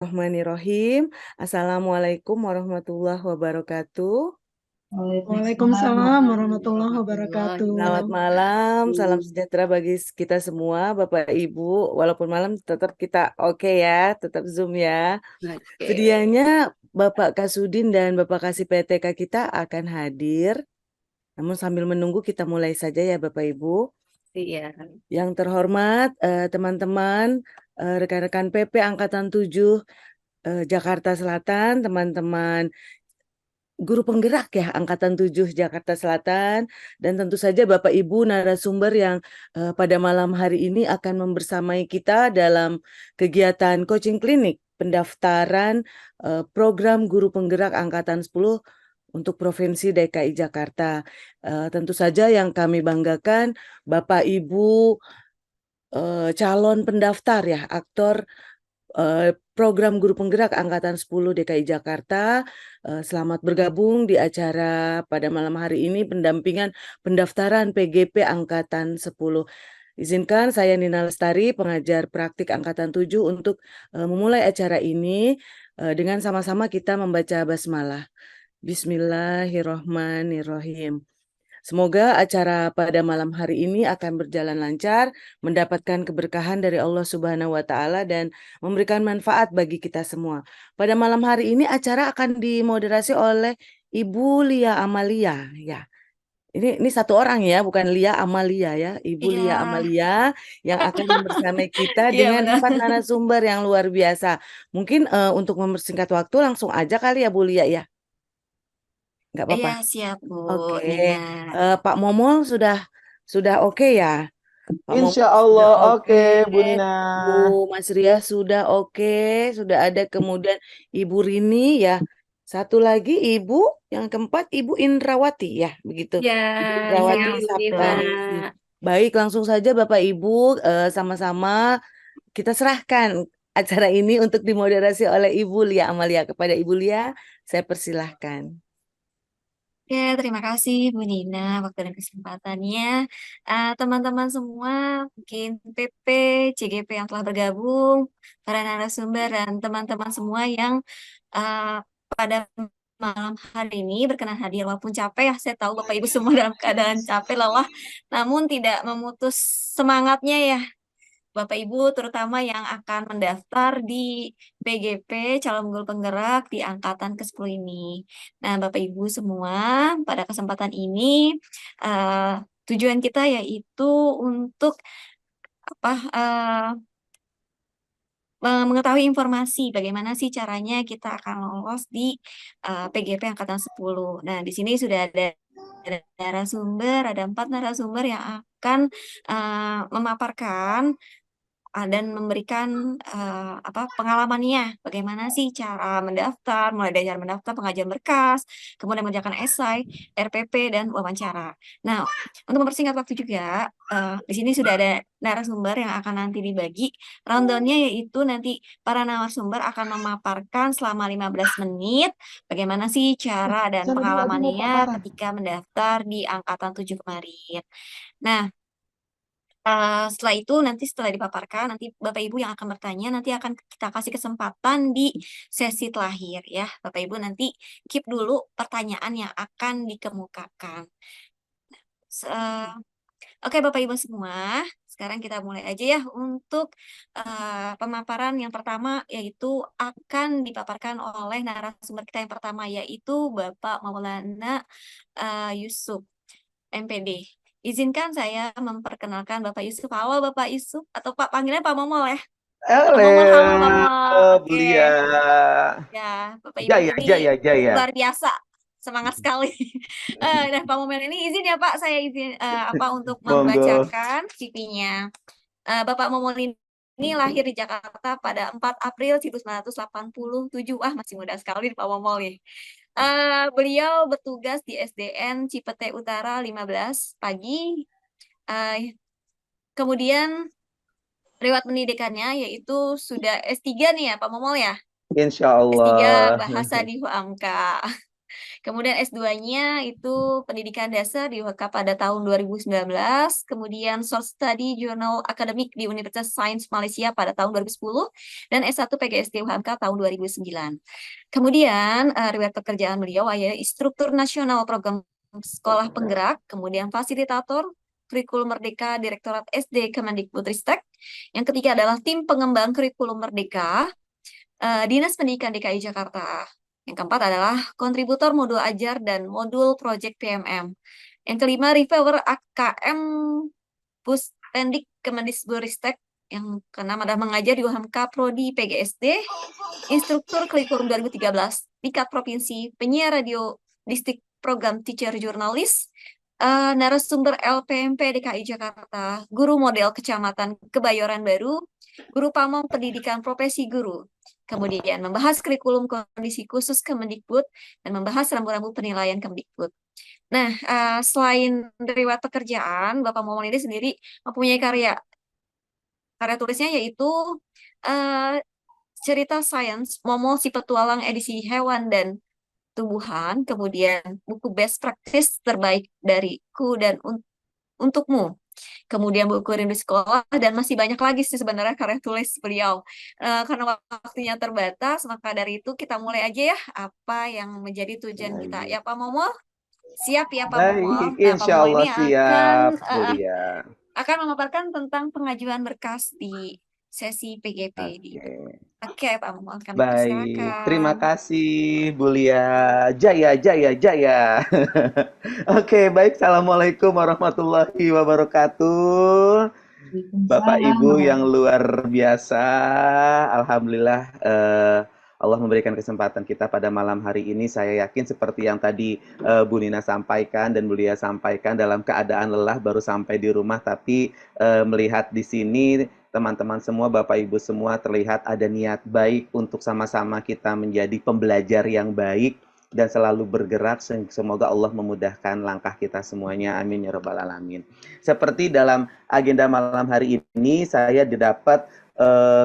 Bismillahirrahmanirrahim. Assalamualaikum warahmatullahi wabarakatuh. Waalaikumsalam warahmatullahi wabarakatuh. Selamat malam, salam sejahtera bagi kita semua, Bapak Ibu. Walaupun malam tetap kita oke ya, tetap Zoom ya. Oke, Sedianya Bapak Kasudin dan Bapak Kasih PTK kita akan hadir. Namun sambil menunggu kita mulai saja ya Bapak Ibu. iya. Yang terhormat teman-teman, rekan-rekan PP Angkatan 7 Jakarta Selatan, teman-teman guru penggerak ya Angkatan 7 Jakarta Selatan, dan tentu saja Bapak Ibu narasumber yang pada malam hari ini akan membersamai kita dalam kegiatan coaching klinik pendaftaran program guru penggerak Angkatan 10 untuk Provinsi DKI Jakarta. Tentu saja yang kami banggakan Bapak Ibu calon pendaftar ya, aktor program guru penggerak Angkatan 10 DKI Jakarta. Selamat bergabung di acara pada malam hari ini pendampingan pendaftaran PGP Angkatan 10. Izinkan saya Nina Lestari, pengajar praktik Angkatan 7 untuk memulai acara ini dengan sama-sama kita membaca basmalah. Bismillahirrohmanirrohim. Semoga acara pada malam hari ini akan berjalan lancar, mendapatkan keberkahan dari Allah Subhanahu wa Ta'ala, dan memberikan manfaat bagi kita semua. Pada malam hari ini acara akan dimoderasi oleh Ibu Lia Amalia ya. Ini satu orang ya, bukan Lia Amalia ya. Ibu Lia Iya, Amalia yang akan membersamai kita iya dengan benar. 4 narasumber yang luar biasa. Mungkin untuk mempersingkat waktu langsung aja kali ya Bu Lia ya. Nggak Iya, apa-apa. siap Bu Oke, Nina. Pak Momol sudah oke ya? Pak Insya Momol sudah Allah oke, oke, Bu Nina. Bu Mas Ria sudah oke, sudah ada kemudian Ibu Rini ya. Satu lagi Ibu, yang keempat Ibu Indrawati ya, begitu. Ya, Ibu iya Indrawati Bu Nina. Saptariasi. Baik, langsung saja Bapak Ibu sama-sama kita serahkan acara ini untuk dimoderasi oleh Ibu Lia Amalia. Kepada Ibu Lia, saya persilahkan. Oke, terima kasih Bu Nina waktu dan kesempatannya. Teman-teman semua, mungkin PP, CGP yang telah bergabung, para narasumber dan teman-teman semua yang uh, pada malam hari ini berkenan hadir walaupun capek ya, saya tahu Bapak Ibu semua dalam keadaan capek lelah, namun tidak memutus semangatnya ya Bapak Ibu terutama yang akan mendaftar di PGP calon guru penggerak di angkatan ke-10 ini. Nah, Bapak Ibu semua, pada kesempatan ini eh, tujuan kita yaitu untuk apa mengetahui informasi bagaimana sih caranya kita akan lolos di PGP angkatan 10. Nah, di sini sudah ada narasumber, ada 4 narasumber yang akan memaparkan dan memberikan pengalamannya bagaimana sih cara mendaftar, mulai dari cara mendaftar, pengajuan berkas, kemudian mengerjakan esai, RPP dan wawancara. Nah, untuk mempersingkat waktu juga, di sini sudah ada narasumber yang akan nanti dibagi. Rundownnya yaitu nanti para narasumber akan memaparkan selama 15 menit bagaimana sih cara dan Sana dulu aja mau pengalamannya paparan. ketika mendaftar di angkatan 7 kemarin. Nah, setelah itu nanti setelah dipaparkan nanti Bapak Ibu yang akan bertanya nanti akan kita kasih kesempatan di sesi terakhir ya Bapak Ibu nanti keep dulu pertanyaan yang akan dikemukakan. Oke Bapak Ibu semua, sekarang kita mulai aja ya untuk pemaparan yang pertama yaitu akan dipaparkan oleh narasumber kita yang pertama yaitu Bapak Maulana Yusuf MPD. Izinkan saya memperkenalkan Bapak Yusuf. Halo Bapak Yusuf, atau Pak panggilnya Pak Momol ya. Pak Momol, halo Pak Halo, Momol. Oke. Belia. Ya, Bapak Ibu Jaya, ini Jaya, Jaya. luar biasa. Semangat sekali. Nah, Pak Momol ini izin ya Pak, saya izin untuk Monggo. membacakan CV-nya. Bapak Momol ini lahir di Jakarta pada 4 April 1987. Masih muda sekali Pak Momol nih. Beliau bertugas di SDN Cipete Utara 15 pagi. Eh, Kemudian lewat pendidikannya yaitu sudah S3 nih ya Pak Momol ya. Insya S3 Allah. Bahasa di Huangka. Kemudian S2-nya itu pendidikan dasar di UHK pada tahun 2019, kemudian Short Study Journal Akademik di Universitas Sains Malaysia pada tahun 2010, dan S1 PGSD UHMK tahun 2009. Kemudian riwayat pekerjaan beliau adalah instruktur nasional program sekolah penggerak, kemudian fasilitator kurikulum merdeka Direktorat SD Kemendikbudristek. Yang ketiga adalah tim pengembang kurikulum merdeka Dinas Pendidikan DKI Jakarta. Yang keempat adalah kontributor modul ajar dan modul project PMM. Yang kelima, reviewer AKM Puspendik Kemendikbudristek. Yang keenam adalah mengajar di UHMK Prodi PGSD, instruktur kurikulum 2013 tingkat provinsi, penyiar radio distrik program teacher jurnalis, narasumber LPMP DKI Jakarta, guru model kecamatan Kebayoran Baru, guru pamong pendidikan profesi guru. Kemudian membahas kurikulum kondisi khusus Kemendikbud dan membahas rambu-rambu penilaian Kemendikbud. Nah, selain riwayat pekerjaan, Bapak Momon ini sendiri mempunyai karya tulisnya yaitu cerita sains Momo si Petualang edisi hewan dan tumbuhan, kemudian buku best practice terbaik dariku dan untukmu, kemudian buku rindu sekolah, dan masih banyak lagi sih sebenarnya karya tulis beliau. Karena waktunya terbatas, maka dari itu kita mulai aja ya apa yang menjadi tujuan kita. Ya Pak Momo, siap ya Pak Momo. Baik, Nah, Pak insya Momo Allah ini siap, Bulia. akan memaparkan tentang pengajuan berkas di sesi PGP di Oke. Oke, Pak Momo akan Baik, terima dipersilakan. kasih Bulia. Jaya, jaya, jaya. Oke, baik. Assalamualaikum warahmatullahi wabarakatuh. Bapak Ibu yang luar biasa, Alhamdulillah Allah memberikan kesempatan kita pada malam hari ini. Saya yakin seperti yang tadi Bu Nina sampaikan dan Bulia sampaikan, dalam keadaan lelah baru sampai di rumah, tapi melihat di sini teman-teman semua, Bapak Ibu semua, terlihat ada niat baik untuk sama-sama kita menjadi pembelajar yang baik dan selalu bergerak. Semoga Allah memudahkan langkah kita semuanya. Amin ya rabbal alamin. Seperti dalam agenda malam hari ini, saya didapat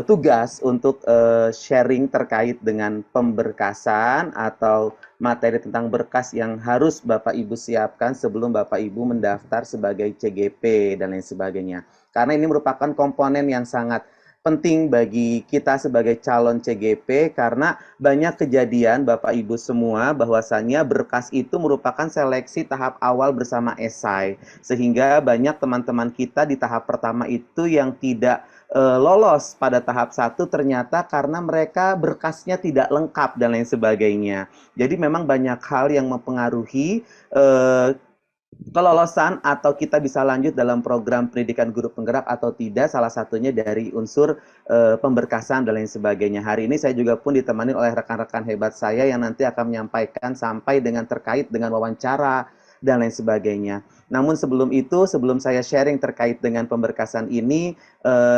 tugas untuk sharing terkait dengan pemberkasan atau materi tentang berkas yang harus Bapak Ibu siapkan sebelum Bapak Ibu mendaftar sebagai CGP dan lain sebagainya. Karena ini merupakan komponen yang sangat penting bagi kita sebagai calon CGP, karena banyak kejadian Bapak Ibu semua bahwasannya berkas itu merupakan seleksi tahap awal bersama esai, sehingga banyak teman-teman kita di tahap pertama itu yang tidak lolos pada tahap 1 ternyata karena mereka berkasnya tidak lengkap dan lain sebagainya. Jadi memang banyak hal yang mempengaruhi kelolosan atau kita bisa lanjut dalam program pendidikan guru penggerak atau tidak, salah satunya dari unsur pemberkasan dan lain sebagainya. Hari ini saya juga pun ditemani oleh rekan-rekan hebat saya yang nanti akan menyampaikan sampai dengan terkait dengan wawancara dan lain sebagainya. Namun sebelum itu, sebelum saya sharing terkait dengan pemberkasan ini,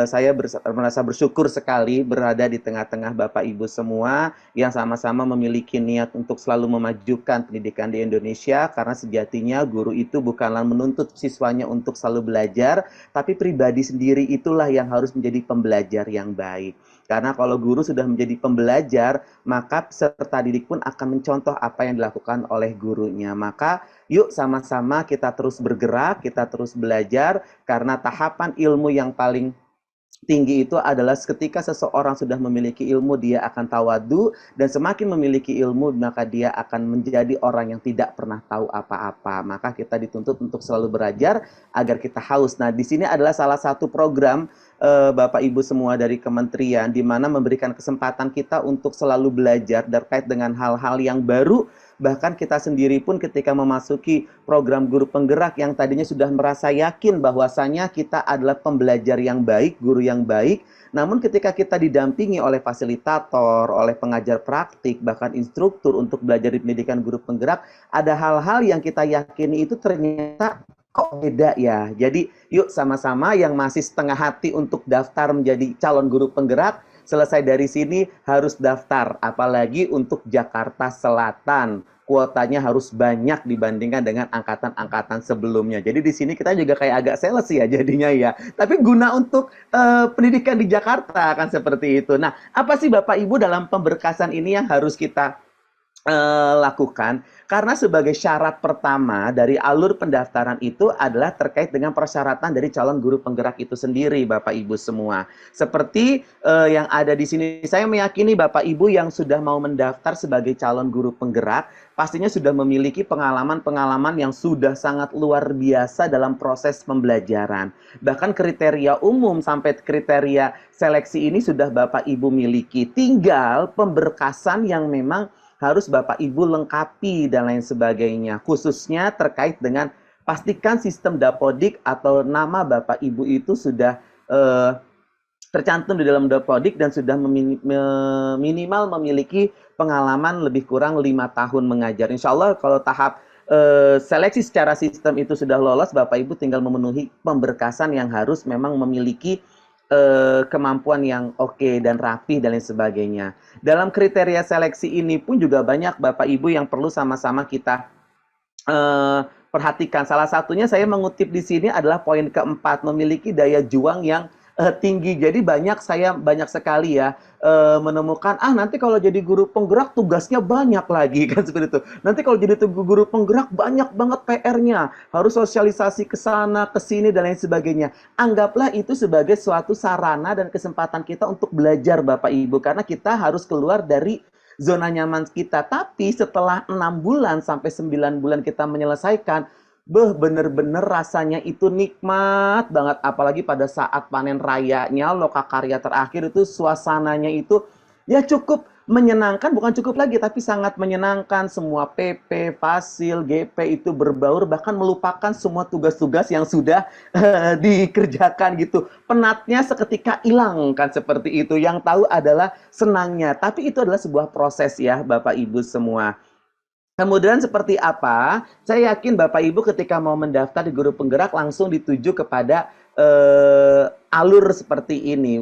saya merasa bersyukur sekali berada di tengah-tengah Bapak Ibu semua yang sama-sama memiliki niat untuk selalu memajukan pendidikan di Indonesia, karena sejatinya guru itu bukanlah menuntut siswanya untuk selalu belajar, tapi pribadi sendiri itulah yang harus menjadi pembelajar yang baik. Karena kalau guru sudah menjadi pembelajar, maka peserta didik pun akan mencontoh apa yang dilakukan oleh gurunya. Maka yuk sama-sama kita terus bergerak, kita terus belajar, karena tahapan ilmu yang paling tinggi itu adalah ketika seseorang sudah memiliki ilmu, dia akan tawadu, dan semakin memiliki ilmu maka dia akan menjadi orang yang tidak pernah tahu apa-apa. Maka kita dituntut untuk selalu belajar agar kita haus. Nah, di sini adalah salah satu program Bapak Ibu semua dari kementerian, di mana memberikan kesempatan kita untuk selalu belajar terkait dengan hal-hal yang baru. Bahkan kita sendiri pun ketika memasuki program guru penggerak yang tadinya sudah merasa yakin bahwasanya kita adalah pembelajar yang baik, guru yang baik, namun ketika kita didampingi oleh fasilitator, oleh pengajar praktik, bahkan instruktur untuk belajar di pendidikan guru penggerak, ada hal-hal yang kita yakini itu ternyata kok beda ya. Jadi yuk sama-sama yang masih setengah hati untuk daftar menjadi calon guru penggerak, selesai dari sini harus daftar, apalagi untuk Jakarta Selatan. Kuotanya harus banyak dibandingkan dengan angkatan-angkatan sebelumnya. Jadi di sini kita juga kayak agak sales ya jadinya ya. Tapi guna untuk pendidikan di Jakarta kan seperti itu. Nah, apa sih Bapak Ibu dalam pemberkasan ini yang harus kita lakukan karena sebagai syarat pertama dari alur pendaftaran itu adalah terkait dengan persyaratan dari calon guru penggerak itu sendiri, Bapak Ibu semua. Seperti yang ada di sini, saya meyakini Bapak Ibu yang sudah mau mendaftar sebagai calon guru penggerak pastinya sudah memiliki pengalaman-pengalaman yang sudah sangat luar biasa dalam proses pembelajaran. Bahkan kriteria umum sampai kriteria seleksi ini sudah Bapak Ibu miliki. Tinggal pemberkasan yang memang harus Bapak Ibu lengkapi dan lain sebagainya. Khususnya terkait dengan pastikan sistem Dapodik atau nama Bapak Ibu itu sudah tercantum di dalam Dapodik dan sudah minimal memiliki pengalaman lebih kurang 5 tahun mengajar. Insya Allah kalau tahap seleksi secara sistem itu sudah lolos, Bapak Ibu tinggal memenuhi pemberkasan yang harus memang memiliki kemampuan yang oke dan rapi dan lain sebagainya. Dalam kriteria seleksi ini pun juga banyak Bapak Ibu yang perlu sama-sama kita perhatikan. Salah satunya saya mengutip di sini adalah poin keempat, memiliki daya juang yang tinggi. Jadi banyak sekali ya menemukan nanti kalau jadi guru penggerak tugasnya banyak lagi kan seperti itu. Nanti kalau jadi guru penggerak banyak banget PR-nya, harus sosialisasi ke sana, ke sini dan lain sebagainya. Anggaplah itu sebagai suatu sarana dan kesempatan kita untuk belajar Bapak Ibu karena kita harus keluar dari zona nyaman kita. Tapi setelah 6 bulan sampai 9 bulan kita menyelesaikan, bener-bener rasanya itu nikmat banget. Apalagi pada saat panen rayanya, lokakarya terakhir itu suasananya itu ya cukup menyenangkan. Bukan cukup lagi, tapi sangat menyenangkan. Semua PP, Fasil, GP itu berbaur, bahkan melupakan semua tugas-tugas yang sudah dikerjakan gitu. Penatnya seketika hilang kan seperti itu. Yang tahu adalah senangnya. Tapi itu adalah sebuah proses ya Bapak Ibu semua. Kemudian seperti apa? Saya yakin Bapak Ibu ketika mau mendaftar di guru penggerak langsung dituju kepada alur seperti ini,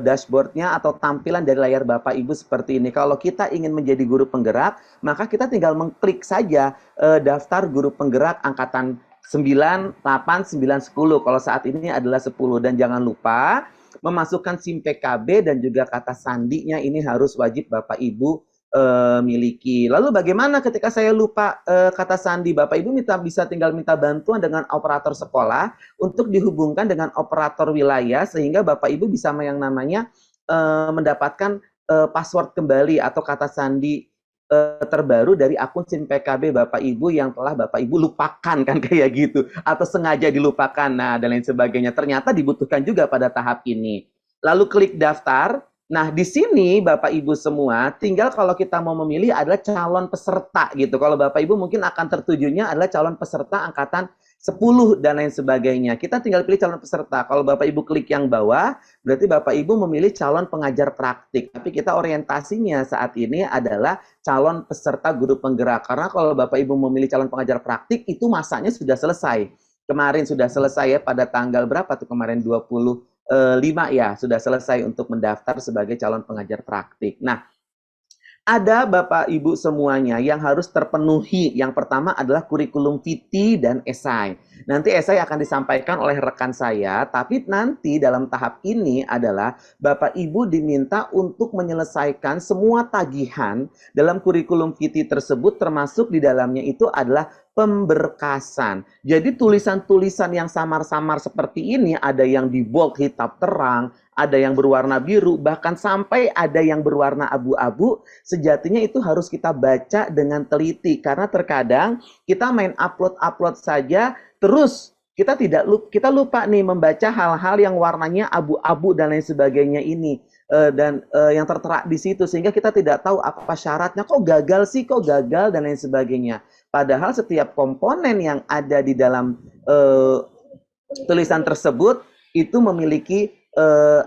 dashboardnya atau tampilan dari layar Bapak Ibu seperti ini. Kalau kita ingin menjadi guru penggerak, maka kita tinggal mengklik saja daftar guru penggerak angkatan 9, 8, 9, 10. Kalau saat ini adalah 10. Dan jangan lupa memasukkan SIM PKB dan juga kata sandinya ini harus wajib Bapak Ibu miliki. Lalu bagaimana ketika saya lupa kata sandi? Bapak Ibu bisa tinggal minta bantuan dengan operator sekolah untuk dihubungkan dengan operator wilayah sehingga Bapak Ibu bisa yang namanya mendapatkan password kembali atau kata sandi terbaru dari akun SIM PKB Bapak Ibu yang telah Bapak Ibu lupakan kan kayak gitu atau sengaja dilupakan dan lain sebagainya. Ternyata dibutuhkan juga pada tahap ini. Lalu klik daftar. Nah, di sini Bapak Ibu semua, tinggal kalau kita mau memilih adalah calon peserta gitu. Kalau Bapak Ibu mungkin akan tertujunya adalah calon peserta angkatan 10 dan lain sebagainya. Kita tinggal pilih calon peserta. Kalau Bapak Ibu klik yang bawah, berarti Bapak Ibu memilih calon pengajar praktik. Tapi kita orientasinya saat ini adalah calon peserta guru penggerak. Karena kalau Bapak Ibu memilih calon pengajar praktik, itu masanya sudah selesai. Kemarin sudah selesai ya pada tanggal berapa tuh kemarin 25 ya sudah selesai untuk mendaftar sebagai calon pengajar praktik. Nah, ada Bapak Ibu semuanya yang harus terpenuhi. Yang pertama adalah kurikulum vitae dan esai. Nanti esai akan disampaikan oleh rekan saya, tapi nanti dalam tahap ini adalah Bapak Ibu diminta untuk menyelesaikan semua tagihan dalam kurikulum vitae tersebut, termasuk di dalamnya itu adalah pemberkasan. Jadi tulisan-tulisan yang samar-samar seperti ini ada yang di bold hitam terang, ada yang berwarna biru, bahkan sampai ada yang berwarna abu-abu. Sejatinya itu harus kita baca dengan teliti karena terkadang kita main upload saja terus kita lupa nih membaca hal-hal yang warnanya abu-abu dan lain sebagainya ini. Dan yang tertera di situ sehingga kita tidak tahu apa syaratnya, kok gagal dan lain sebagainya. Padahal setiap komponen yang ada di dalam tulisan tersebut itu memiliki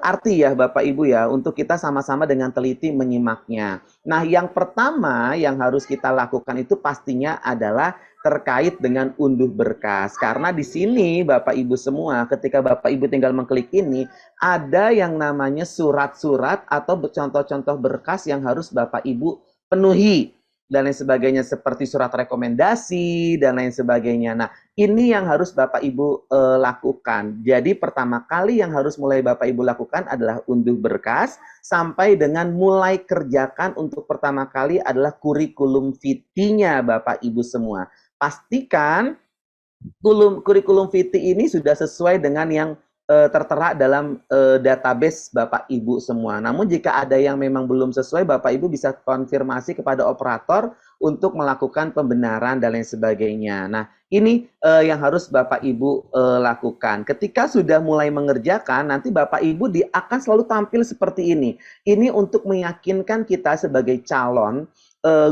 arti ya Bapak Ibu ya untuk kita sama-sama dengan teliti menyimaknya. Nah, yang pertama yang harus kita lakukan itu pastinya adalah terkait dengan unduh berkas. Karena di sini Bapak Ibu semua ketika Bapak Ibu tinggal mengklik ini ada yang namanya surat-surat atau contoh-contoh berkas yang harus Bapak Ibu penuhi. dan lain sebagainya seperti surat rekomendasi dan lain sebagainya. Nah, ini yang harus Bapak Ibu lakukan. Jadi pertama kali yang harus mulai Bapak Ibu lakukan adalah unduh berkas sampai dengan mulai kerjakan untuk pertama kali adalah kurikulum vitae-nya Bapak Ibu semua. Pastikan kurikulum vitae ini sudah sesuai dengan yang tertera dalam database Bapak Ibu semua. Namun jika ada yang memang belum sesuai, Bapak Ibu bisa konfirmasi kepada operator untuk melakukan pembenaran dan lain sebagainya. Nah, ini yang harus Bapak Ibu lakukan. Ketika sudah mulai mengerjakan, nanti Bapak Ibu akan selalu tampil seperti ini. Ini untuk meyakinkan kita sebagai calon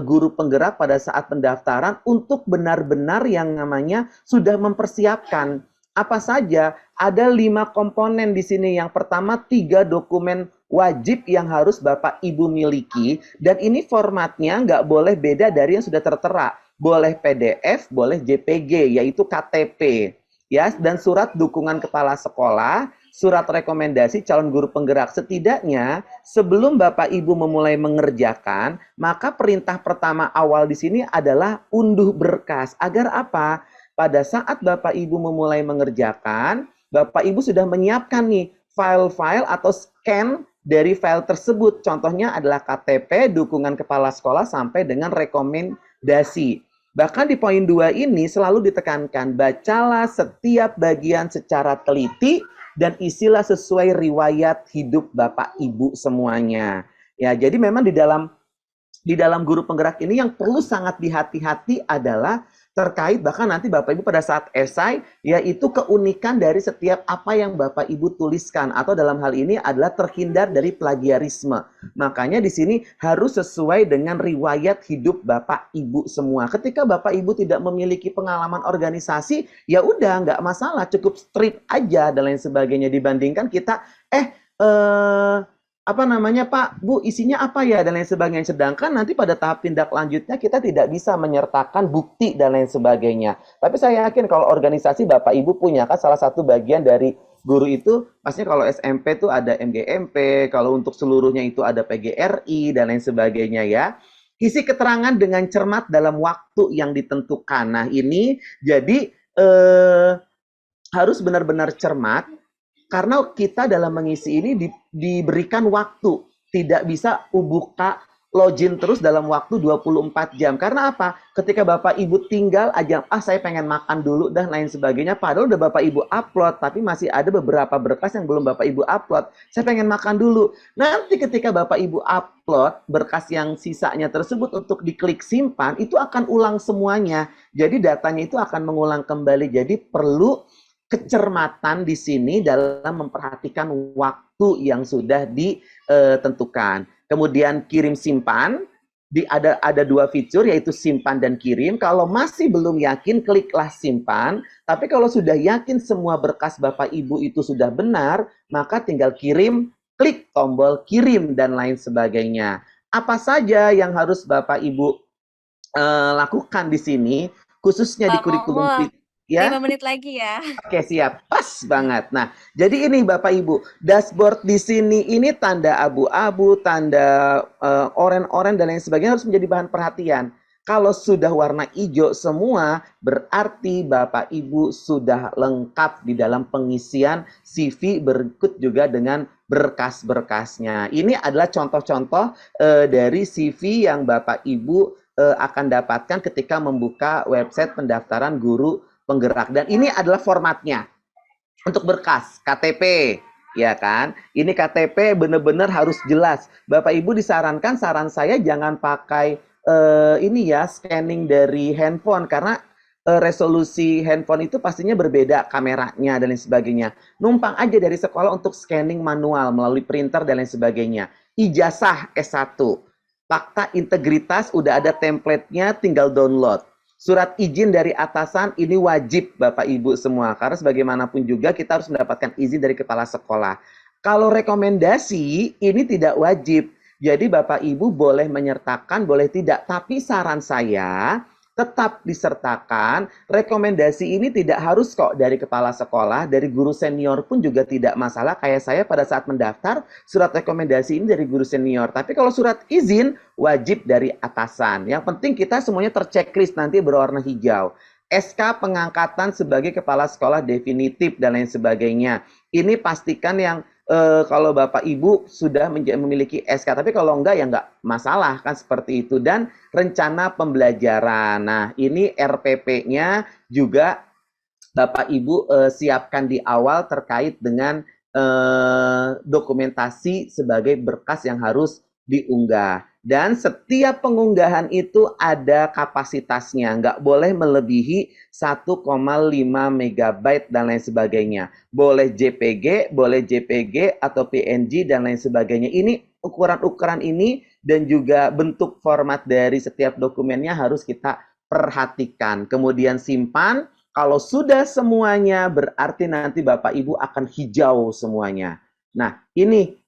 guru penggerak pada saat pendaftaran untuk benar-benar yang namanya sudah mempersiapkan apa saja. Ada 5 komponen di sini. Yang pertama 3 dokumen wajib yang harus Bapak Ibu miliki, dan ini formatnya nggak boleh beda dari yang sudah tertera. Boleh PDF, boleh JPG, yaitu KTP, ya, dan surat dukungan kepala sekolah, surat rekomendasi calon guru penggerak. Setidaknya sebelum Bapak Ibu memulai mengerjakan, maka perintah pertama awal di sini adalah unduh berkas. Agar apa? Pada saat Bapak Ibu memulai mengerjakan, Bapak Ibu sudah menyiapkan nih file-file atau scan dari file tersebut. Contohnya adalah KTP, dukungan kepala sekolah, sampai dengan rekomendasi. Bahkan di poin 2 ini selalu ditekankan, bacalah setiap bagian secara teliti dan isilah sesuai riwayat hidup Bapak Ibu semuanya. Ya, jadi memang di dalam guru penggerak ini yang perlu sangat dihati-hati adalah terkait bahkan nanti Bapak Ibu pada saat esai, yaitu keunikan dari setiap apa yang Bapak Ibu tuliskan, atau dalam hal ini adalah terhindar dari plagiarisme. Makanya di sini harus sesuai dengan riwayat hidup Bapak Ibu semua. Ketika Bapak Ibu tidak memiliki pengalaman organisasi, ya udah nggak masalah, cukup strip aja dan lain sebagainya, dibandingkan kita apa namanya Pak, Bu, isinya apa ya, dan lain sebagainya. Sedangkan nanti pada tahap tindak lanjutnya kita tidak bisa menyertakan bukti dan lain sebagainya. Tapi saya yakin kalau organisasi Bapak Ibu punya, kan salah satu bagian dari guru itu, pastinya kalau SMP itu ada MGMP, kalau untuk seluruhnya itu ada PGRI dan lain sebagainya ya. Isi keterangan dengan cermat dalam waktu yang ditentukan. Nah ini jadi harus benar-benar cermat, karena kita dalam mengisi ini diberikan waktu. Tidak bisa buka login terus dalam waktu 24 jam. Karena apa? Ketika Bapak Ibu tinggal aja, saya pengen makan dulu dan lain sebagainya. Padahal udah Bapak Ibu upload, tapi masih ada beberapa berkas yang belum Bapak Ibu upload. Saya pengen makan dulu. Nanti ketika Bapak Ibu upload berkas yang sisanya tersebut untuk diklik simpan, itu akan ulang semuanya. Jadi datanya itu akan mengulang kembali. Jadi perlu kecermatan di sini dalam memperhatikan waktu yang sudah ditentukan. Kemudian kirim simpan, ada 2 fitur, yaitu simpan dan kirim. Kalau masih belum yakin, kliklah simpan. Tapi kalau sudah yakin semua berkas Bapak Ibu itu sudah benar, maka tinggal kirim, klik tombol kirim dan lain sebagainya. Apa saja yang harus Bapak Ibu lakukan di sini, khususnya di Pak kurikulum Momo, ya. 5 menit lagi ya. Oke, siap. Pas banget. Nah, jadi ini Bapak Ibu, dashboard di sini ini tanda abu-abu, tanda oren-oren dan lain sebagainya harus menjadi bahan perhatian. Kalau sudah warna hijau semua, berarti Bapak Ibu sudah lengkap di dalam pengisian CV, berikut juga dengan berkas-berkasnya. Ini adalah contoh-contoh dari CV yang Bapak Ibu akan dapatkan ketika membuka website pendaftaran guru penggerak. Dan ini adalah formatnya untuk berkas KTP, ya kan? Ini KTP benar-benar harus jelas. Bapak Ibu disarankan, saran saya jangan pakai ini ya, scanning dari handphone, karena resolusi handphone itu pastinya berbeda kameranya dan lain sebagainya. Numpang aja dari sekolah untuk scanning manual melalui printer dan lain sebagainya. Ijazah S1, fakta integritas udah ada template-nya, tinggal download. Surat izin dari atasan ini wajib Bapak Ibu semua, karena sebagaimanapun juga kita harus mendapatkan izin dari kepala sekolah. Kalau rekomendasi ini tidak wajib, jadi Bapak Ibu boleh menyertakan, boleh tidak. Tapi saran saya tetap disertakan. Rekomendasi ini tidak harus kok dari kepala sekolah, dari guru senior pun juga tidak masalah. Kayak saya pada saat mendaftar, surat rekomendasi ini dari guru senior. Tapi kalau surat izin, wajib dari atasan. Yang penting kita semuanya terchecklist nanti berwarna hijau. SK pengangkatan sebagai kepala sekolah definitif dan lain sebagainya. Ini pastikan yang kalau Bapak Ibu sudah memiliki SK, tapi kalau enggak ya enggak masalah kan seperti itu. Dan rencana pembelajaran. Nah, ini RPP-nya juga Bapak Ibu siapkan di awal terkait dengan dokumentasi sebagai berkas yang harus diunggah. Dan setiap pengunggahan itu ada kapasitasnya, nggak boleh melebihi 1,5 megabyte dan lain sebagainya. Boleh JPG atau PNG dan lain sebagainya. Ini ukuran-ukuran ini dan juga bentuk format dari setiap dokumennya harus kita perhatikan. Kemudian simpan. Kalau sudah semuanya berarti nanti Bapak Ibu akan hijau semuanya. Nah, ini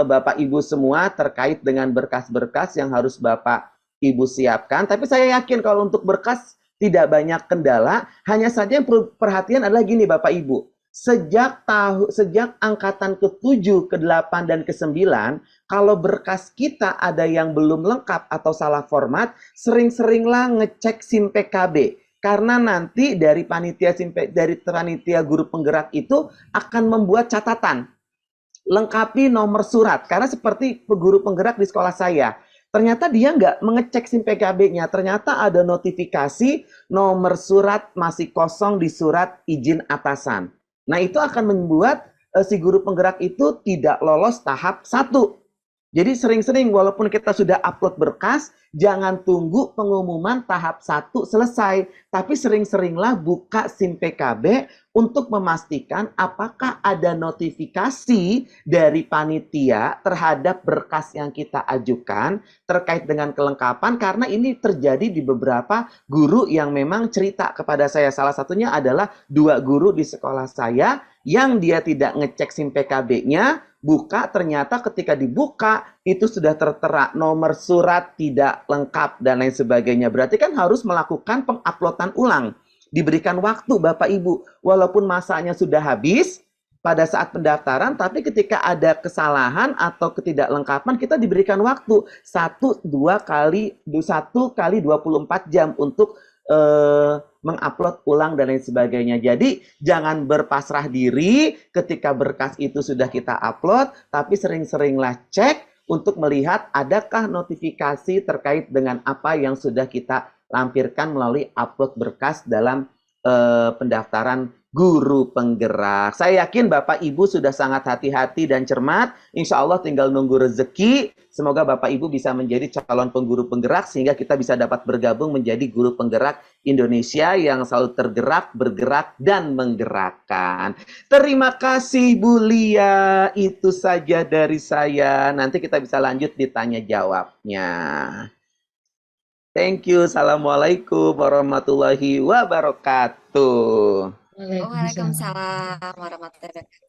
Bapak Ibu semua terkait dengan berkas-berkas yang harus Bapak Ibu siapkan. Tapi saya yakin kalau untuk berkas tidak banyak kendala, hanya saja yang perlu perhatian adalah gini Bapak Ibu. Sejak angkatan ke-7, ke-8 dan ke-9, kalau berkas kita ada yang belum lengkap atau salah format, sering-seringlah ngecek SIM PKB. Karena nanti dari panitia guru penggerak itu akan membuat catatan. Lengkapi nomor surat. Karena seperti guru penggerak di sekolah saya, ternyata dia nggak mengecek SIM PKB-nya. Ternyata ada notifikasi nomor surat masih kosong di surat izin atasan. Nah, itu akan membuat si guru penggerak itu tidak lolos tahap 1. Jadi sering-sering walaupun kita sudah upload berkas, jangan tunggu pengumuman tahap 1 selesai. Tapi sering-seringlah buka SIM PKB untuk memastikan apakah ada notifikasi dari panitia terhadap berkas yang kita ajukan terkait dengan kelengkapan. Karena ini terjadi di beberapa guru yang memang cerita kepada saya. Salah satunya adalah 2 guru di sekolah saya yang dia tidak ngecek SIM PKB-nya, buka, ternyata ketika dibuka itu sudah tertera nomor surat tidak lengkap dan lain sebagainya. Berarti kan harus melakukan penguploadan ulang. Diberikan waktu Bapak Ibu, walaupun masanya sudah habis pada saat pendaftaran, tapi ketika ada kesalahan atau ketidaklengkapan, kita diberikan waktu 1 kali 24 jam untuk mengupload ulang dan lain sebagainya. Jadi jangan berpasrah diri ketika berkas itu sudah kita upload, tapi sering-seringlah cek untuk melihat adakah notifikasi terkait dengan apa yang sudah kita lampirkan melalui upload berkas dalam pendaftaran guru penggerak. Saya yakin Bapak Ibu sudah sangat hati-hati dan cermat. Insya Allah tinggal nunggu rezeki. Semoga Bapak Ibu bisa menjadi calon pengguru penggerak sehingga kita bisa dapat bergabung menjadi guru penggerak Indonesia yang selalu tergerak, bergerak, dan menggerakkan. Terima kasih Bu Lia. Itu saja dari saya. Nanti kita bisa lanjut ditanya jawabnya. Thank you. Assalamualaikum warahmatullahi wabarakatuh. Waalaikumsalam warahmatullahi wabarakatuh.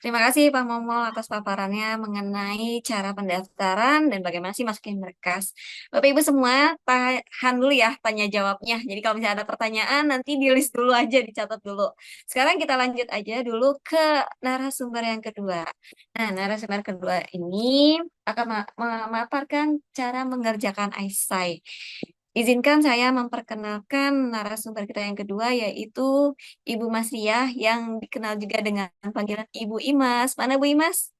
Terima kasih Pak Momol atas paparannya mengenai cara pendaftaran dan bagaimana sih masukin berkas. Bapak Ibu semua, tahan dulu ya tanya jawabnya. Jadi kalau misalnya ada pertanyaan nanti di list dulu aja, dicatat dulu. Sekarang kita lanjut aja dulu ke narasumber yang kedua. Nah, narasumber kedua ini akan memaparkan cara mengerjakan esai. Izinkan saya memperkenalkan narasumber kita yang kedua, yaitu Ibu Masriah yang dikenal juga dengan panggilan Ibu Imas. Mana Bu Imas?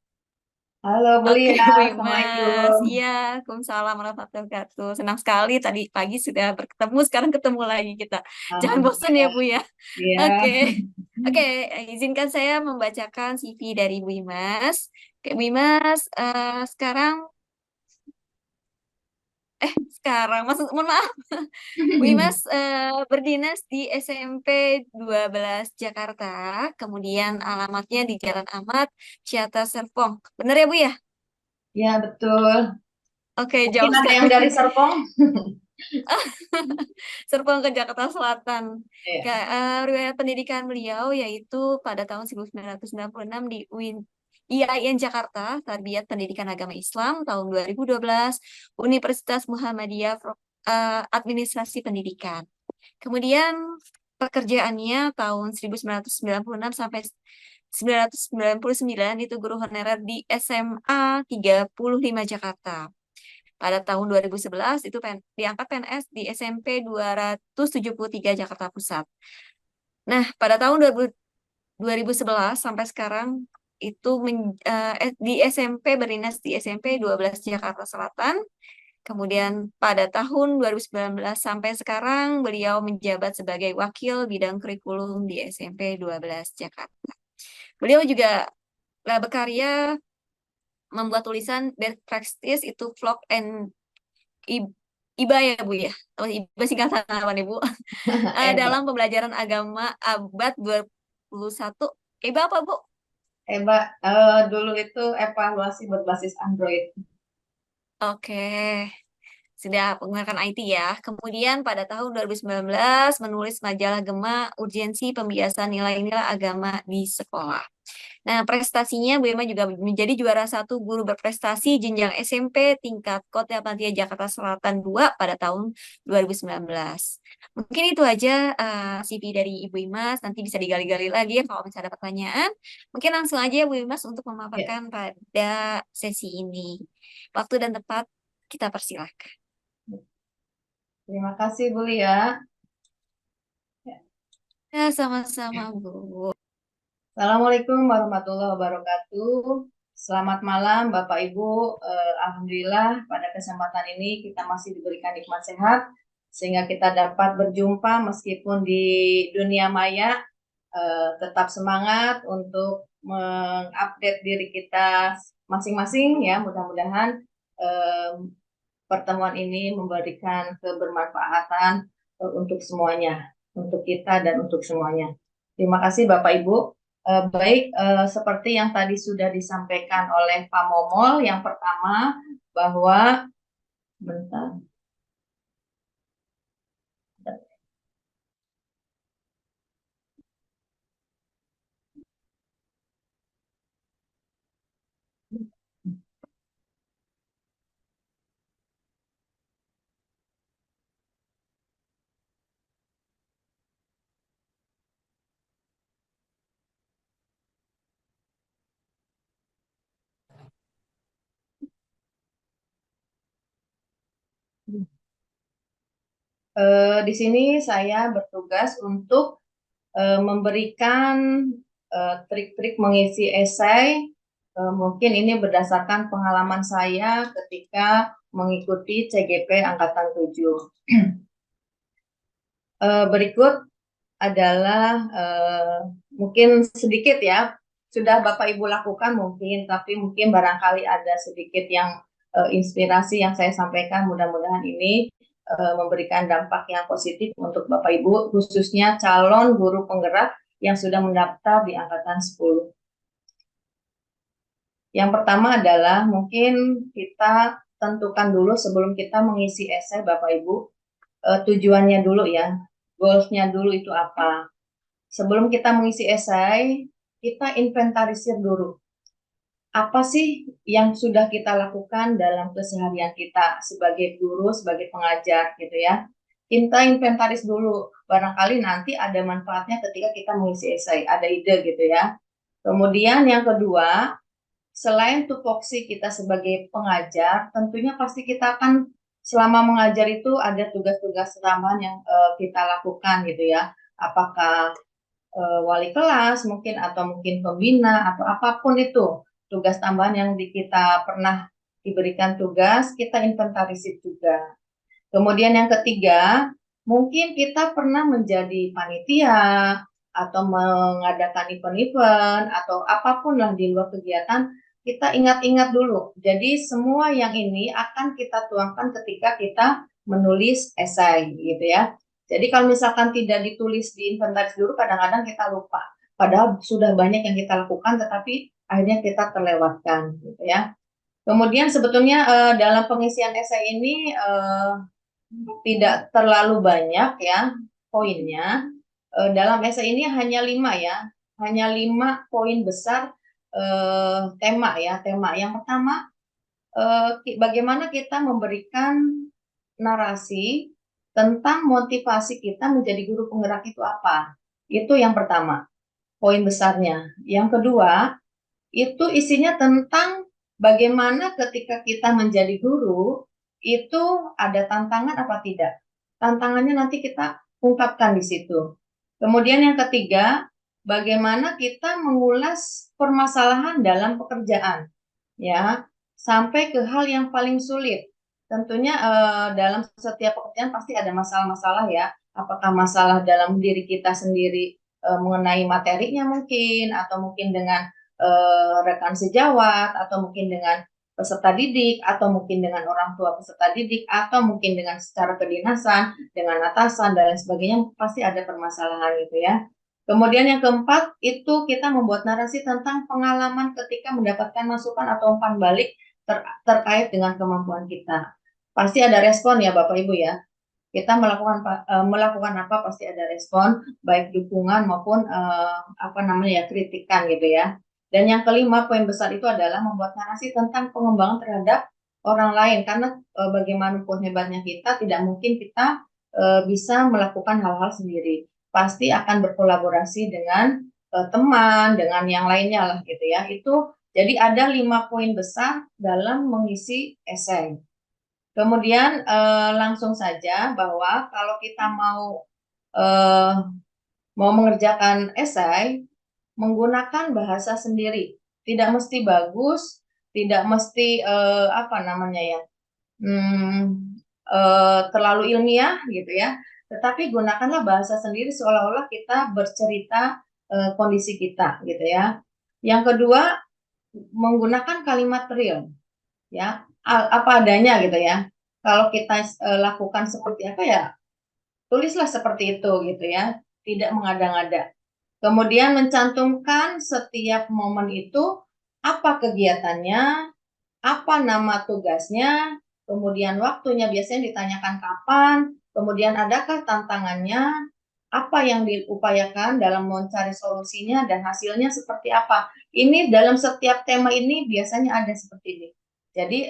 Halo Bu Oke, Lia, Bu Imas. Assalamualaikum. Iya, Waalaikumsalam warahmatullahi wabarakatuh. Senang sekali pagi sudah bertemu, sekarang ketemu lagi kita. Jangan bosan ya Alhamdulillah. Bu ya. Iya. Oke. Oke, izinkan saya membacakan CV dari Bu Imas. Oke, Bu Imas, mohon maaf. Bu Imas berdinas di SMP 12 Jakarta, kemudian alamatnya di Jalan Ahmad, Ciater Serpong. Benar ya Bu ya? Ya betul. Oke, Mungkin jauh ada yang sekali. dari Serpong. Serpong ke Jakarta Selatan. Iya. Riwayat pendidikan beliau yaitu pada tahun 1996 di IAIN Jakarta, Tarbiyat Pendidikan Agama Islam, tahun 2012, Universitas Muhammadiyah Administrasi Pendidikan. Kemudian pekerjaannya tahun 1996 sampai 1999 itu guru honorer di SMA 35 Jakarta. Pada tahun 2011 itu diangkat PNS di SMP 273 Jakarta Pusat. Nah, pada tahun 2011 sampai sekarang itu di SMP berdinas di SMP 12 Jakarta Selatan. Kemudian pada tahun 2019 sampai sekarang beliau menjabat sebagai wakil bidang kurikulum di SMP 12 Jakarta. Beliau juga berkarya membuat tulisan best practice itu vlog and IBA ya Bu ya. Oh, IBA singkatan apa nih Bu? Eba. Dalam pembelajaran agama abad 21. IBA apa Bu? Eba, dulu itu evaluasi berbasis Android. Oke. Sudah menggunakan IT ya. Kemudian pada tahun 2019 menulis majalah Gema Urgensi Pembiasan Nilai-Nilai Agama di Sekolah. Nah, prestasinya Bu Irma juga menjadi juara satu guru berprestasi jenjang SMP tingkat Kota Pantia Jakarta Selatan 2 pada tahun 2019. Mungkin itu aja CV dari Ibu Imas. Nanti bisa digali-gali lagi ya kalau misalnya ada pertanyaan. Mungkin langsung aja ya Bu Imas untuk Ya, memaparkan pada sesi ini. Waktu dan tempat kita persilahkan. terima kasih Bu Lia. Ya. Ya, sama-sama Bu. Assalamualaikum warahmatullahi wabarakatuh. Selamat malam Bapak Ibu. Alhamdulillah pada kesempatan ini kita masih diberikan nikmat sehat sehingga kita dapat berjumpa meskipun di dunia maya. Tetap semangat untuk mengupdate diri kita masing-masing ya. Mudah-mudahan pertemuan ini memberikan kebermanfaatan untuk semuanya, untuk kita dan untuk semuanya. Terima kasih Bapak Ibu. Baik, seperti yang tadi sudah disampaikan oleh Pak Momol, yang pertama bahwa bentar. Di sini saya bertugas untuk memberikan trik-trik mengisi esai. Mungkin ini berdasarkan pengalaman saya ketika mengikuti CGP Angkatan 7. Berikut adalah mungkin sedikit ya, sudah Bapak Ibu lakukan mungkin, tapi mungkin barangkali ada sedikit yang inspirasi yang saya sampaikan, mudah-mudahan ini memberikan dampak yang positif untuk Bapak Ibu, khususnya calon guru penggerak yang sudah mendaftar di Angkatan 10. Yang pertama adalah mungkin kita tentukan dulu sebelum kita mengisi esai Bapak Ibu, tujuannya dulu ya, goals-nya dulu itu apa. Sebelum kita mengisi esai, kita inventarisir dulu. Apa sih yang sudah kita lakukan dalam keseharian kita sebagai guru, sebagai pengajar gitu ya. Kita inventaris dulu, barangkali nanti ada manfaatnya ketika kita mengisi esai, ada ide gitu ya. Kemudian yang kedua, selain tupoksi kita sebagai pengajar, tentunya pasti kita akan selama mengajar itu ada tugas-tugas tambahan yang kita lakukan gitu ya. Apakah wali kelas mungkin atau mungkin pembina atau apapun itu tugas tambahan yang kita pernah diberikan tugas, kita inventarisir juga. Kemudian yang ketiga, mungkin kita pernah menjadi panitia atau mengadakan event-event atau apapun lah di luar kegiatan, kita ingat-ingat dulu. Jadi semua yang ini akan kita tuangkan ketika kita menulis esai gitu ya. Jadi kalau misalkan tidak ditulis di inventaris dulu, kadang-kadang kita lupa. Padahal sudah banyak yang kita lakukan, tetapi akhirnya kita terlewatkan, gitu ya. Kemudian sebetulnya dalam pengisian esai ini tidak terlalu banyak ya poinnya. Dalam esai ini hanya 5 ya, hanya 5 poin besar tema ya. Tema yang pertama, bagaimana kita memberikan narasi tentang motivasi kita menjadi guru penggerak itu apa. Itu yang pertama, poin besarnya. Yang kedua, itu isinya tentang bagaimana ketika kita menjadi guru, itu ada tantangan apa tidak. Tantangannya nanti kita ungkapkan di situ. Kemudian yang ketiga, bagaimana kita mengulas permasalahan dalam pekerjaan, ya, sampai ke hal yang paling sulit. Tentunya dalam setiap pekerjaan pasti ada masalah-masalah ya. Apakah masalah dalam diri kita sendiri mengenai materinya mungkin, atau mungkin dengan rekan sejawat, atau mungkin dengan peserta didik, atau mungkin dengan orang tua peserta didik, atau mungkin dengan secara kedinasan, dengan atasan, dan lain sebagainya, pasti ada permasalahan gitu ya. Kemudian yang keempat, itu kita membuat narasi tentang pengalaman ketika mendapatkan masukan atau umpan balik terkait dengan kemampuan kita. Pasti ada respon ya Bapak Ibu ya. Kita melakukan apa pasti ada respon, baik dukungan maupun kritikan gitu ya. Dan yang kelima, poin besar itu adalah membuat narasi tentang pengembangan terhadap orang lain, karena bagaimanapun hebatnya kita, tidak mungkin kita bisa melakukan hal-hal sendiri. Pasti akan berkolaborasi dengan teman, dengan yang lainnya lah gitu ya. Itu jadi ada 5 poin besar dalam mengisi esai. Kemudian langsung saja bahwa kalau kita mau mengerjakan esai, menggunakan bahasa sendiri, tidak mesti bagus, tidak mesti terlalu ilmiah gitu ya, tetapi gunakanlah bahasa sendiri seolah-olah kita bercerita kondisi kita gitu ya. Yang kedua, menggunakan kalimat real ya, apa adanya gitu ya. Kalau kita lakukan seperti apa ya, tulislah seperti itu gitu ya, tidak mengada-ngada. Kemudian mencantumkan setiap momen itu, apa kegiatannya, apa nama tugasnya, kemudian waktunya biasanya ditanyakan kapan, kemudian adakah tantangannya, apa yang diupayakan dalam mencari solusinya, dan hasilnya seperti apa. Ini dalam setiap tema ini biasanya ada seperti ini. Jadi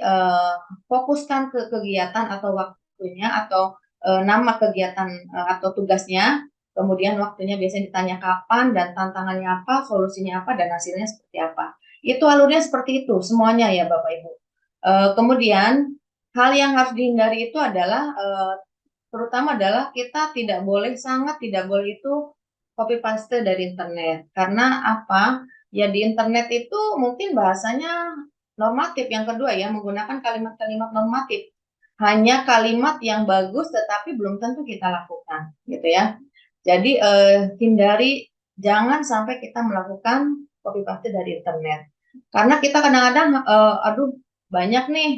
fokuskan ke kegiatan atau waktunya, atau nama kegiatan atau tugasnya, kemudian waktunya biasanya ditanya kapan, dan tantangannya apa, solusinya apa, dan hasilnya seperti apa. Itu alurnya seperti itu semuanya ya Bapak Ibu. Kemudian hal yang harus dihindari itu adalah terutama adalah kita sangat tidak boleh itu copy paste dari internet. Karena apa? Ya di internet itu mungkin bahasanya normatif. Yang kedua ya, menggunakan kalimat-kalimat normatif. Hanya kalimat yang bagus tetapi belum tentu kita lakukan gitu ya. Jadi hindari, jangan sampai kita melakukan copy paste dari internet. Karena kita kadang-kadang banyak nih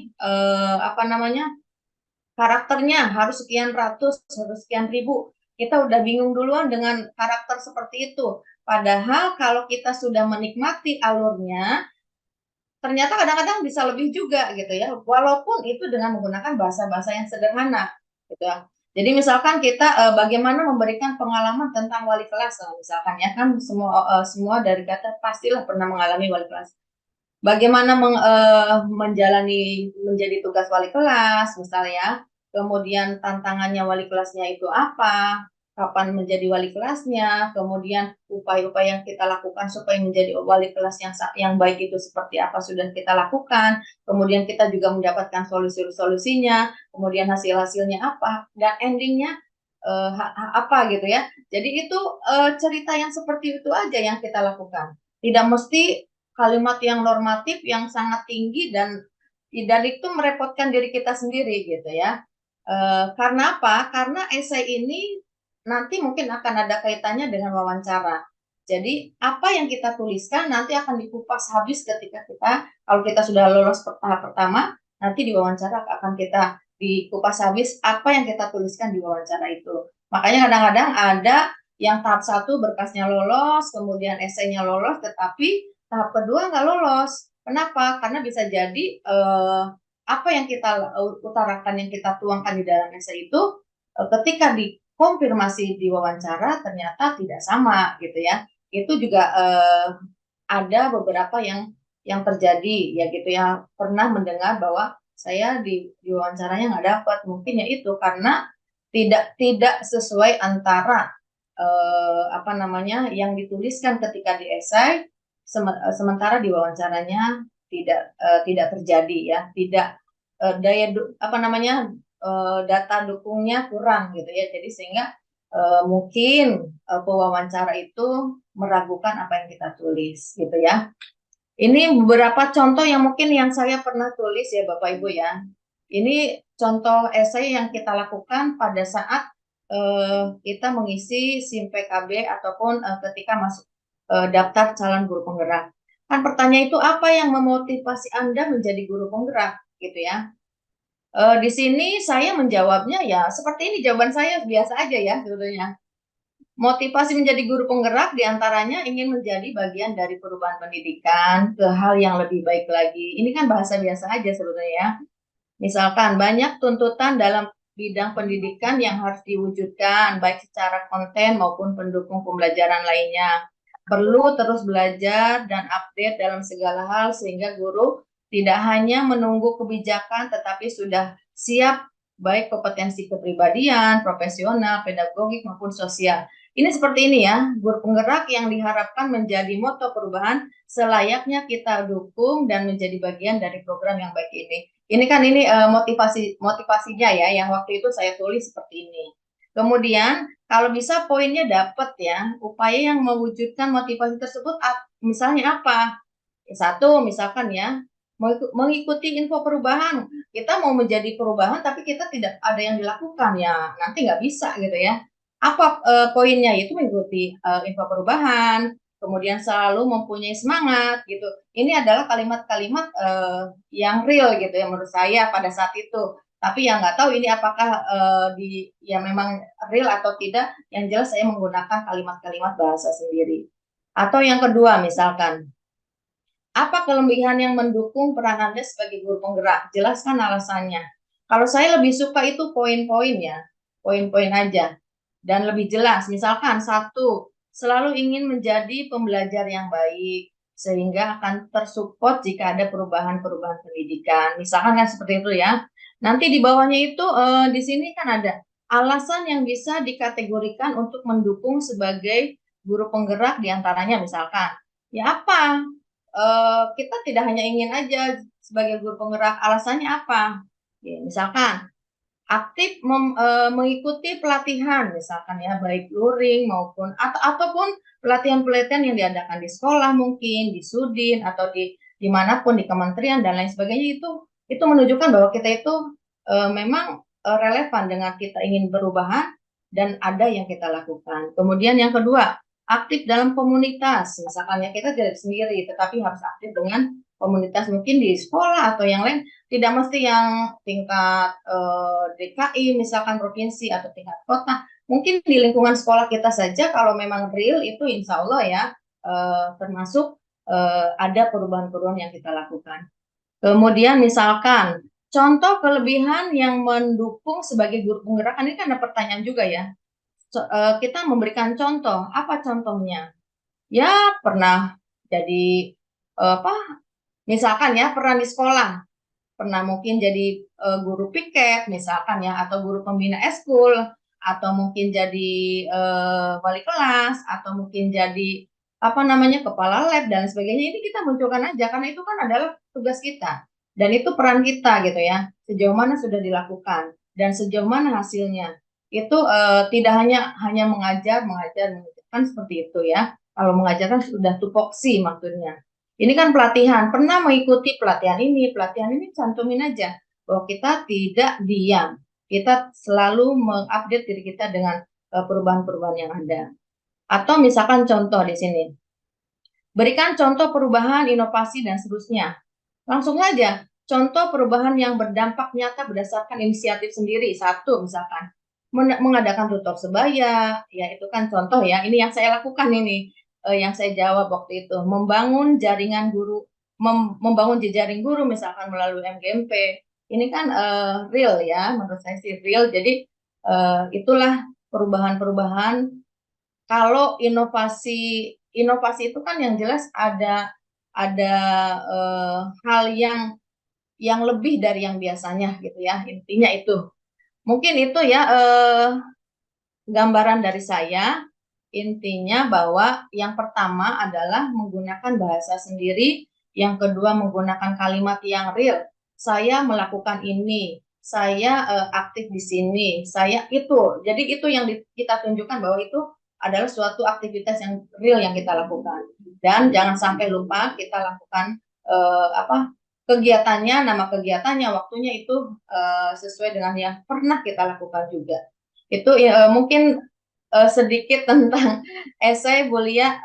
karakternya harus sekian ratus, harus sekian ribu. Kita udah bingung duluan dengan karakter seperti itu. Padahal kalau kita sudah menikmati alurnya, ternyata kadang-kadang bisa lebih juga gitu ya. Walaupun itu dengan menggunakan bahasa-bahasa yang sederhana gitu ya. Jadi misalkan kita bagaimana memberikan pengalaman tentang wali kelas, misalkan ya, kan semua dari kata pastilah pernah mengalami wali kelas. Bagaimana menjalani menjadi tugas wali kelas misalnya, kemudian tantangannya wali kelasnya itu apa, kapan menjadi wali kelasnya, kemudian upaya-upaya yang kita lakukan supaya menjadi wali kelas yang baik itu seperti apa sudah kita lakukan, kemudian kita juga mendapatkan solusi-solusinya, kemudian hasil-hasilnya apa, dan endingnya apa gitu ya. Jadi itu cerita yang seperti itu aja yang kita lakukan. Tidak mesti kalimat yang normatif yang sangat tinggi dan itu merepotkan diri kita sendiri gitu ya. Karena apa? Karena esai ini nanti mungkin akan ada kaitannya dengan wawancara. Jadi apa yang kita tuliskan nanti akan dikupas habis ketika kalau kita sudah lolos tahap pertama, nanti di wawancara akan kita dikupas habis apa yang kita tuliskan di wawancara itu. Makanya kadang-kadang ada yang tahap 1 berkasnya lolos, kemudian esainya lolos, tetapi tahap kedua nggak lolos. Kenapa? Karena bisa jadi apa yang kita utarakan, yang kita tuangkan di dalam esai itu, ketika dikonfirmasi di wawancara ternyata tidak sama gitu ya. Itu juga ada beberapa yang terjadi ya gitu ya, pernah mendengar bahwa saya di wawancaranya nggak dapat. Mungkin ya itu karena tidak sesuai antara apa namanya yang dituliskan ketika di esai, sementara di wawancaranya tidak terjadi ya, tidak apa namanya data dukungnya kurang gitu ya. Jadi sehingga mungkin pewawancara itu meragukan apa yang kita tulis gitu ya. Ini beberapa contoh yang mungkin yang saya pernah tulis ya Bapak Ibu ya. Ini contoh esai yang kita lakukan pada saat kita mengisi SIM PKB ataupun ketika masuk daftar calon guru penggerak. Kan pertanyaan itu apa yang memotivasi Anda menjadi guru penggerak gitu ya. Di sini saya menjawabnya ya seperti ini, jawaban saya biasa aja ya sebetulnya. Motivasi menjadi guru penggerak diantaranya ingin menjadi bagian dari perubahan pendidikan ke hal yang lebih baik lagi. Ini kan bahasa biasa aja sebetulnya ya. Misalkan banyak tuntutan dalam bidang pendidikan yang harus diwujudkan, baik secara konten maupun pendukung pembelajaran lainnya. Perlu terus belajar dan update dalam segala hal sehingga guru tidak hanya menunggu kebijakan tetapi sudah siap baik kompetensi kepribadian, profesional, pedagogik maupun sosial. Ini seperti ini ya, guru penggerak yang diharapkan menjadi motor perubahan selayaknya kita dukung dan menjadi bagian dari program yang baik ini. Ini kan motivasinya ya, yang waktu itu saya tulis seperti ini. Kemudian kalau bisa poinnya dapat ya, upaya yang mewujudkan motivasi tersebut misalnya apa? Satu misalkan ya, mengikuti info perubahan. Kita mau menjadi perubahan tapi kita tidak ada yang dilakukan ya, nanti nggak bisa gitu ya. Apa poinnya? Yaitu mengikuti info perubahan, kemudian selalu mempunyai semangat gitu. Ini adalah kalimat-kalimat yang real gitu ya menurut saya pada saat itu. Tapi yang nggak tahu ini apakah ya memang real atau tidak. Yang jelas saya menggunakan kalimat-kalimat bahasa sendiri. Atau yang kedua misalkan, apa kelebihan yang mendukung peran Anda sebagai guru penggerak? Jelaskan alasannya. Kalau saya lebih suka itu poin-poin ya, poin-poin aja. Dan lebih jelas, misalkan satu, selalu ingin menjadi pembelajar yang baik, sehingga akan tersupport jika ada perubahan-perubahan pendidikan. Misalkan kan seperti itu ya. Nanti di bawahnya itu, di sini kan ada alasan yang bisa dikategorikan untuk mendukung sebagai guru penggerak diantaranya misalkan. Ya apa? Kita tidak hanya ingin aja sebagai guru penggerak, alasannya apa? Ya, misalkan aktif mengikuti pelatihan, misalkan ya baik luring maupun ataupun pelatihan-pelatihan yang diadakan di sekolah mungkin, di Sudin atau dimanapun di kementerian dan lain sebagainya itu menunjukkan bahwa kita itu memang relevan dengan kita ingin perubahan dan ada yang kita lakukan. Kemudian yang kedua, aktif dalam komunitas, misalkan ya kita tidak sendiri, tetapi harus aktif dengan komunitas mungkin di sekolah atau yang lain, tidak mesti yang tingkat DKI, misalkan provinsi atau tingkat kota, mungkin di lingkungan sekolah kita saja kalau memang real itu insya Allah ya termasuk ada perubahan-perubahan yang kita lakukan. Kemudian misalkan contoh kelebihan yang mendukung sebagai guru penggerak, ini kan ada pertanyaan juga ya. Kita memberikan contoh, apa contohnya? Ya pernah jadi misalkan ya pernah di sekolah, pernah mungkin jadi guru piket misalkan ya, atau guru pembina eskul, atau mungkin jadi wali kelas, atau mungkin jadi kepala lab dan sebagainya. Ini kita munculkan aja karena itu kan adalah tugas kita dan itu peran kita gitu ya. Sejauh mana sudah dilakukan dan sejauh mana hasilnya. Itu tidak hanya mengajar kan seperti itu ya. Kalau mengajarkan sudah tupoksi maksudnya. Ini kan pelatihan, pernah mengikuti pelatihan ini cantumin aja bahwa kita tidak diam. Kita selalu mengupdate diri kita dengan perubahan-perubahan yang ada. Atau misalkan contoh di sini. Berikan contoh perubahan, inovasi dan seterusnya. Langsung saja, contoh perubahan yang berdampak nyata berdasarkan inisiatif sendiri. Satu misalkan mengadakan tutor sebaya, ya itu kan contoh ya. Ini yang saya lakukan ini, yang saya jawab waktu itu. Membangun jaringan guru, membangun jejaring guru misalkan melalui MGMP. Ini kan real ya, menurut saya sih real. Jadi itulah perubahan-perubahan. Kalau inovasi itu kan yang jelas ada hal yang lebih dari yang biasanya gitu ya. Intinya itu. Mungkin itu ya gambaran dari saya. Intinya bahwa yang pertama adalah menggunakan bahasa sendiri, yang kedua menggunakan kalimat yang real. Saya melakukan ini, saya aktif di sini, saya itu. Jadi itu yang kita tunjukkan bahwa itu adalah suatu aktivitas yang real yang kita lakukan. Dan jangan sampai lupa kita lakukan kegiatannya, nama kegiatannya, waktunya itu sesuai dengan yang pernah kita lakukan juga. Itu mungkin sedikit tentang esai Bu Lia.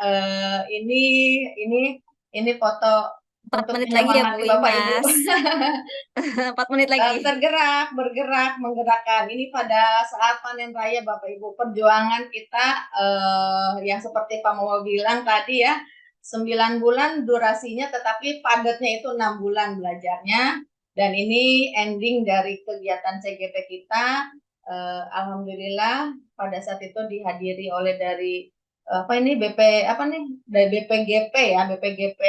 Ini foto 4 untuk menit lagi ya Bu menyemangati Bapak Ibu. Imas. 4 menit lagi. Bergerak, menggerakkan. Ini pada saat panen raya Bapak Ibu, perjuangan kita yang seperti Pak Momo bilang tadi ya, 9 bulan durasinya, tetapi padatnya itu 6 bulan belajarnya. Dan ini ending dari kegiatan CGP kita. Alhamdulillah pada saat itu dihadiri oleh dari dari BPGP ya, BPGP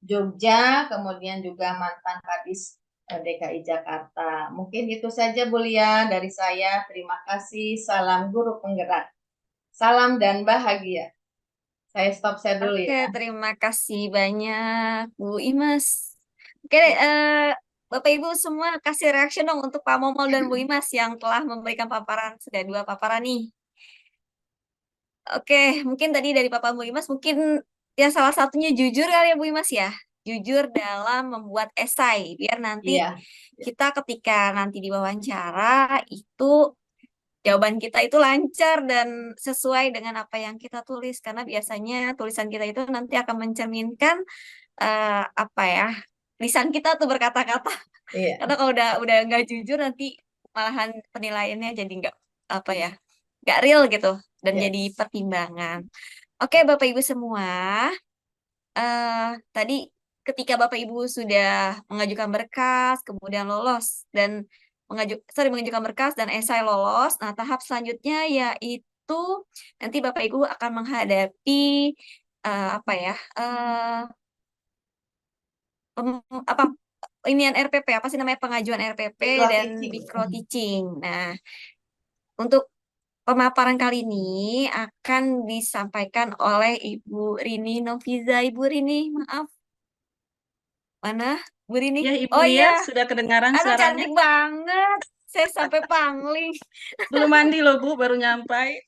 Jogja, kemudian juga mantan Kadis DKI Jakarta. Mungkin itu saja Bu Lia dari saya. Terima kasih. Salam guru penggerak. Salam dan bahagia. Saya stop share dulu Oke, ya. terima kasih banyak Bu Imas. Oke, Bapak Ibu semua kasih reaction dong untuk Pak Momol dan Bu Imas yang telah memberikan paparan, sudah 2 paparan nih. Oke, mungkin tadi dari Bapak Bu Imas, mungkin ya salah satunya jujur kali ya Bu Imas ya. Jujur dalam membuat esai, biar nanti Iya, kita ketika nanti diwawancara itu jawaban kita itu lancar dan sesuai dengan apa yang kita tulis. Karena biasanya tulisan kita itu nanti akan mencerminkan apa ya, lisan kita tuh berkata-kata. iya, Karena kalau udah nggak jujur nanti malahan penilaiannya jadi apa ya, nggak real gitu dan iya. jadi pertimbangan. Oke, Bapak Ibu semua, tadi ketika Bapak Ibu sudah mengajukan berkas, kemudian lolos dan mengajukan berkas dan esai lolos. Nah, tahap selanjutnya yaitu nanti Bapak Ibu akan menghadapi apa ya? Apa inian RPP, apa sih namanya, pengajuan RPP dan micro teaching. Nah, untuk pemaparan kali ini akan disampaikan oleh Ibu Rini Noviza. Ibu Rini, maaf. Mana? Bu Rini? Ya, Ibu Oh Lia, iya. sudah kedengaran Aduh, suaranya? cantik banget. Saya sampai pangling. Belum mandi loh, Bu, baru nyampai.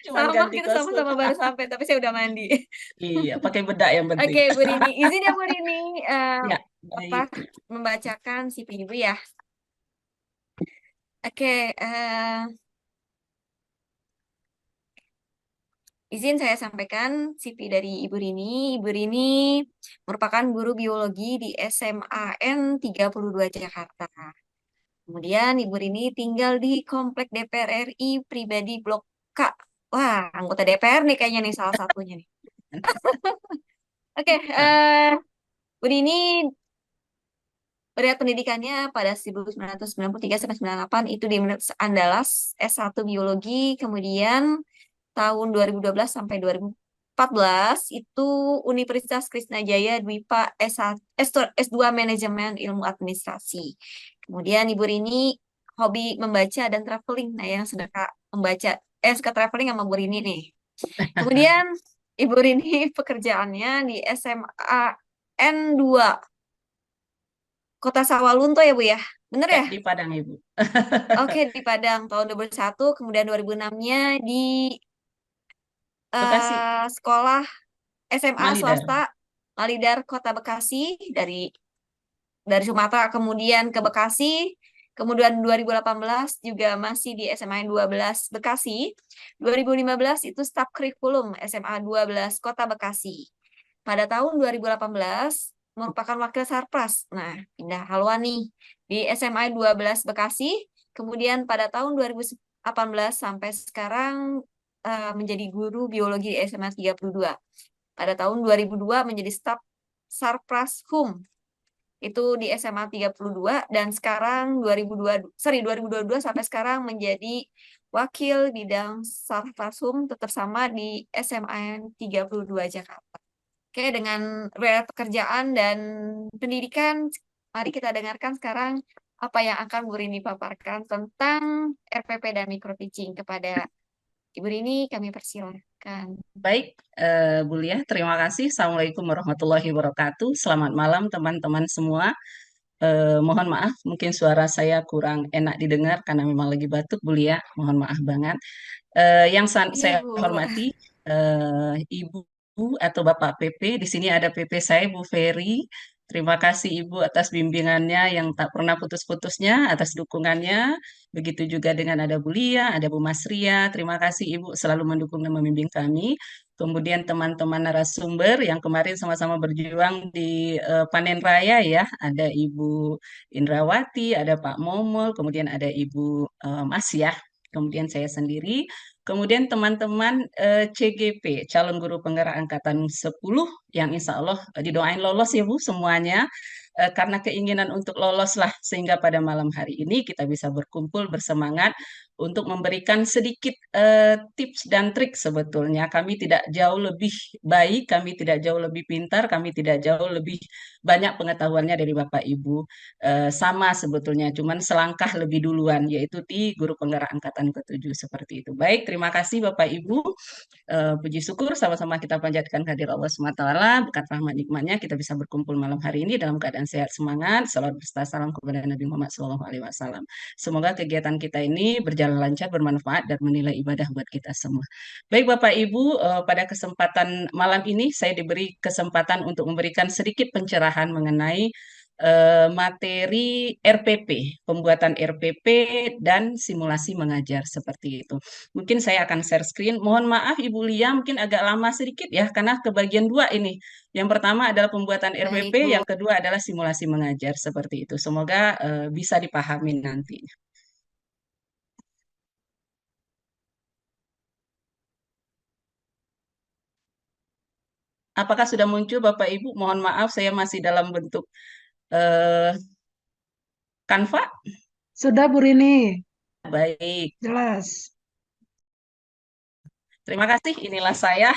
Cuman Sama, ganti kita kostum. sama-sama baru sampai, tapi saya udah mandi. Iya, pakai bedak yang penting. Oke, Bu Rini. Izin ya, Bu Rini. Ya, Apa, baik. membacakan CV Ibu ya. Oke, izin saya sampaikan CV dari Ibu Rini. Ibu Rini merupakan guru biologi di SMAN 32 Jakarta. Kemudian Ibu Rini tinggal di Komplek DPR RI Pribadi Blok K. Wah, anggota DPR nih kayaknya nih salah satunya nih. Oke, Bu Rini beriat pendidikannya pada 1993 sampai 98 itu di Universitas Andalas S1 Biologi, kemudian tahun 2012 sampai 2014 itu Universitas Krisnajaya Dwipa S2 Manajemen Ilmu Administrasi. Kemudian Ibu Rini hobi membaca dan traveling. Nah, yang suka membaca, suka traveling sama Bu Rini nih. Kemudian Ibu Rini pekerjaannya di SMA N2 Kota Sawalunto ya Bu ya? Bener Ya, ya? di Padang, Ibu. Oke, di Padang tahun 2001, kemudian 2006-nya di Bekasi, sekolah SMA Malida. swasta Malidar Kota Bekasi dari Sumatera kemudian ke Bekasi. Kemudian 2018 juga masih di SMA 12 Bekasi. 2015 itu staf kurikulum SMA 12 Kota Bekasi. Pada tahun 2018 merupakan wakil sarpras. Nah, pindah haluan nih di SMA 12 Bekasi. Kemudian pada tahun 2018 sampai sekarang menjadi guru biologi di SMA 32. Pada tahun 2002 menjadi staf sarpras HUM itu di SMA 32 dan sekarang 2022 sampai sekarang menjadi wakil bidang sarpasum tetap sama di SMA 32 Jakarta. Oke, dengan rel pekerjaan dan pendidikan Mari kita dengarkan sekarang apa yang akan Bu Rini paparkan tentang RPP dan micro teaching. Kepada Ibu Rini kami persilahkan. Baik, Bu Lia, terima kasih. Assalamualaikum warahmatullahi wabarakatuh. Selamat malam teman-teman semua. Mohon maaf, mungkin suara saya kurang enak didengar karena memang lagi batuk, Bu Lia. Mohon maaf banget. Iya, Saya Bu. hormati Ibu atau Bapak PP. Di sini ada PP saya, Bu Ferry. Terima kasih Ibu atas bimbingannya yang tak pernah putus-putusnya, atas dukungannya. Begitu juga dengan ada Bu Lia, ada Bu Masria. Terima kasih Ibu selalu mendukung dan membimbing kami. Kemudian teman-teman narasumber yang kemarin sama-sama berjuang di Panen Raya ya. Ada Ibu Indrawati, ada Pak Momol, kemudian ada Ibu Mas ya. Kemudian saya sendiri. Kemudian teman-teman CGP, calon guru penggerak angkatan 10 yang insya Allah didoain lolos ya Bu semuanya. Karena keinginan untuk lolos lah sehingga pada malam hari ini kita bisa berkumpul bersemangat untuk memberikan sedikit tips dan trik sebetulnya. Kami tidak jauh lebih baik, kami tidak jauh lebih pintar, kami tidak jauh lebih banyak pengetahuannya dari Bapak Ibu. Sama sebetulnya, cuman selangkah lebih duluan, yaitu di guru penggerak angkatan ke-7 seperti itu. Baik, terima kasih Bapak Ibu. Puji syukur sama-sama kita panjatkan hadir Allah SWT, berkat rahmat nikmatnya kita bisa berkumpul malam hari ini dalam keadaan sehat semangat. Salawat berserta salam kepada Nabi Muhammad SAW. Semoga kegiatan kita ini berjalan lancar, bermanfaat, dan menilai ibadah buat kita semua. Baik Bapak Ibu, pada kesempatan malam ini saya diberi kesempatan untuk memberikan sedikit pencerahan mengenai materi RPP, pembuatan RPP dan simulasi mengajar seperti itu. Mungkin saya akan share screen. Mohon maaf Ibu Lia, mungkin agak lama sedikit ya, karena kebagian dua ini. Yang pertama adalah pembuatan Baik, RPP, Bu. yang kedua adalah simulasi mengajar seperti itu. Semoga bisa dipahami nanti. Apakah sudah muncul Bapak Ibu? Mohon maaf, saya masih dalam bentuk eh, Canva. Sudah Bu Rini, Baik, jelas. terima kasih. Inilah saya